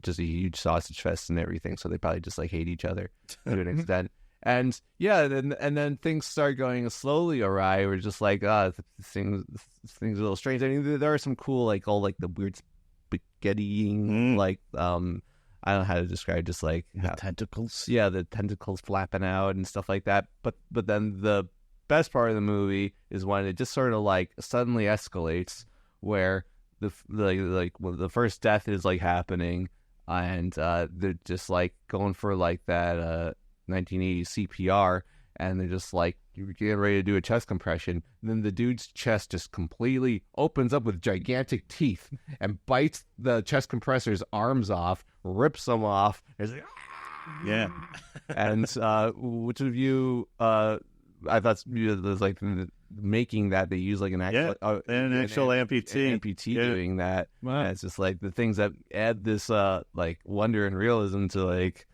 just a huge sausage fest and everything. So they probably just like hate each other to an extent. And then things start going slowly awry. We're just like, things are a little strange. I mean, there are some cool like all like the weird spaghetti like I don't know how to describe, just like The tentacles. Yeah, the tentacles flapping out and stuff like that. But then the best part of the movie is when it just sort of like suddenly escalates, where the first death is like happening, and they're just like going for like that 1980s CPR, and they're just like, you're getting ready to do a chest compression, and then the dude's chest just completely opens up with gigantic teeth and bites the chest compressor's arms off, rips them off. It's like, yeah. And which of you, I thought there's like making that they use like an actual, an actual amputee doing that. Wow. And it's just like the things that add this like wonder and realism to like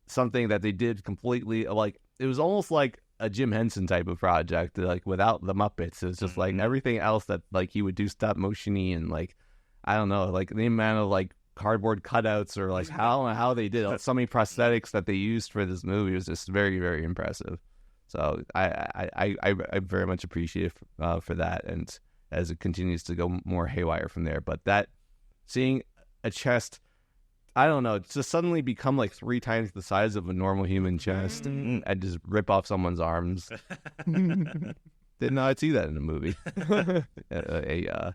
something that they did completely, like it was almost like a Jim Henson type of project, like without the Muppets. It's just like everything else that like he would do stop motion-y, and like I don't know, like the amount of like cardboard cutouts or like how they did so many prosthetics that they used for this movie was just very, very impressive. So I very much appreciate for that, and as it continues to go more haywire from there. But that seeing a chest, I don't know, just suddenly become like 3 times the size of a normal human chest and just rip off someone's arms. Did not see that in a movie. a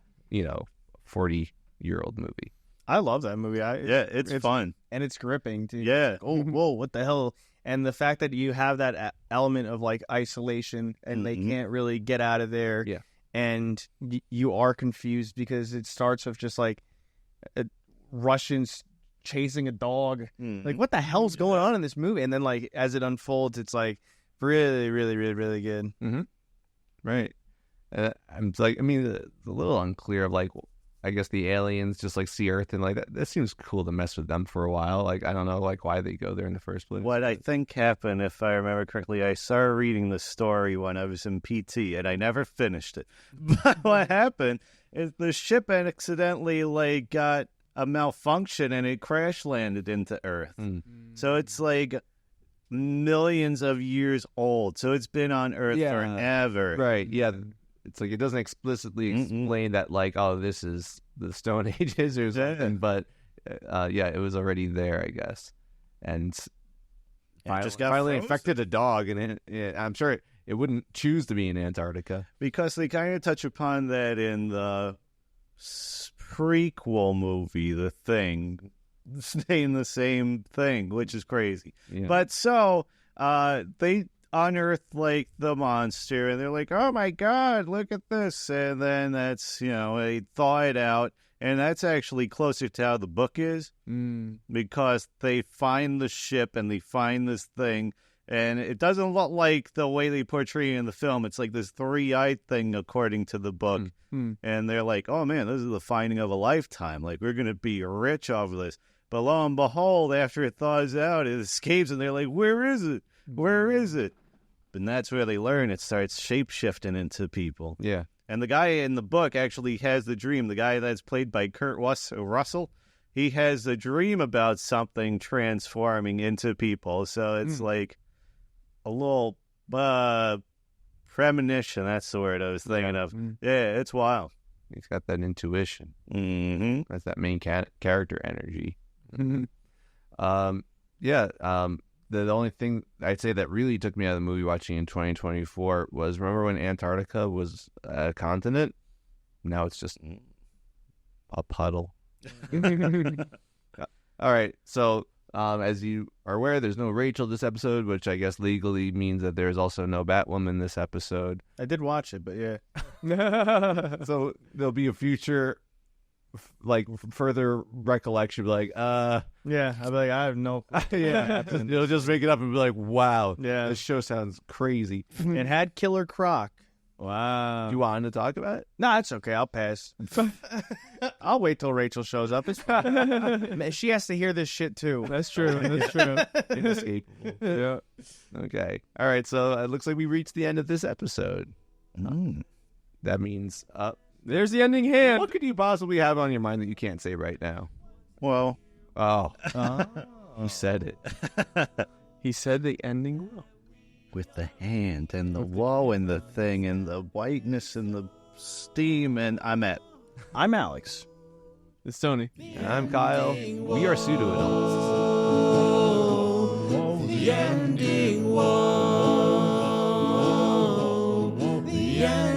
40-year-old movie. I love that movie. It's fun. And it's gripping, too. Yeah. Oh, whoa, what the hell? And the fact that you have that element of, like, isolation, and they can't really get out of there. Yeah. And you are confused because it starts with just, like, Russians chasing a dog. Like, what the hell's going on in this movie? And then, like, as it unfolds, it's, like, really, really, really, really good. Mm-hmm. Right. I'm like, I mean, it's a little unclear of, like, I guess the aliens just like see Earth and like that seems cool to mess with them for a while. Like, I don't know, like why they go there in the first place. What I think happened, if I remember correctly, I started reading the story when I was in PT and I never finished it. But what happened is the ship accidentally like got a malfunction and it crash landed into Earth. So it's like millions of years old. So it's been on Earth forever. Right. Yeah. It's like it doesn't explicitly explain that, like, oh, this is the Stone Ages or something, but it was already there, I guess. And finally infected a dog, and I'm sure it wouldn't choose to be in Antarctica. Because they kind of touch upon that in the prequel movie, The Thing, saying the same thing, which is crazy. Yeah. But so they unearth like the monster, and they're like, "Oh my god, look at this!" And then that's they thaw it out, and that's actually closer to how the book is because they find the ship and they find this thing. And it doesn't look like the way they portray it in the film. It's like this three-eyed thing, according to the book. And they're like, oh, man, this is the finding of a lifetime. Like, we're going to be rich off of this. But lo and behold, after it thaws out, it escapes. And they're like, where is it? Where is it? And that's where they learn it starts shape-shifting into people. Yeah. And the guy in the book actually has the dream. The guy that's played by Kurt Russell, he has a dream about something transforming into people. So it's like a little premonition. That's the word I was thinking of. Yeah, it's wild. He's got that intuition. Mm-hmm. That's that main character energy. The only thing I'd say that really took me out of the movie watching in 2024 was, remember when Antarctica was a continent? Now it's just a puddle. All right, so as you are aware, there's no Rachel this episode, which I guess legally means that there's also no Batwoman this episode. I did watch it, but yeah. So there'll be a future, like, further recollection, like, yeah, I'll be like, I have no. yeah, you'll just make it up and be like, wow, Yeah. this show sounds crazy. It had Killer Croc. Wow. Do you want to talk about it? No, it's okay. I'll pass. I'll wait till Rachel shows up. It's fine. She has to hear this shit too. That's true. That's true. Inescapable. Yeah. Okay. All right. So it looks like we reached the end of this episode. That means, There's the ending hand. what could you possibly have on your mind that you can't say right now? Well, Oh, you said it. He said the ending will. with the hand and the whoa and the thing and the whiteness and the steam, and I'm Alex. It's Tony. And I'm Kyle. We are Pseudo Adults. The ending, whoa, the ending.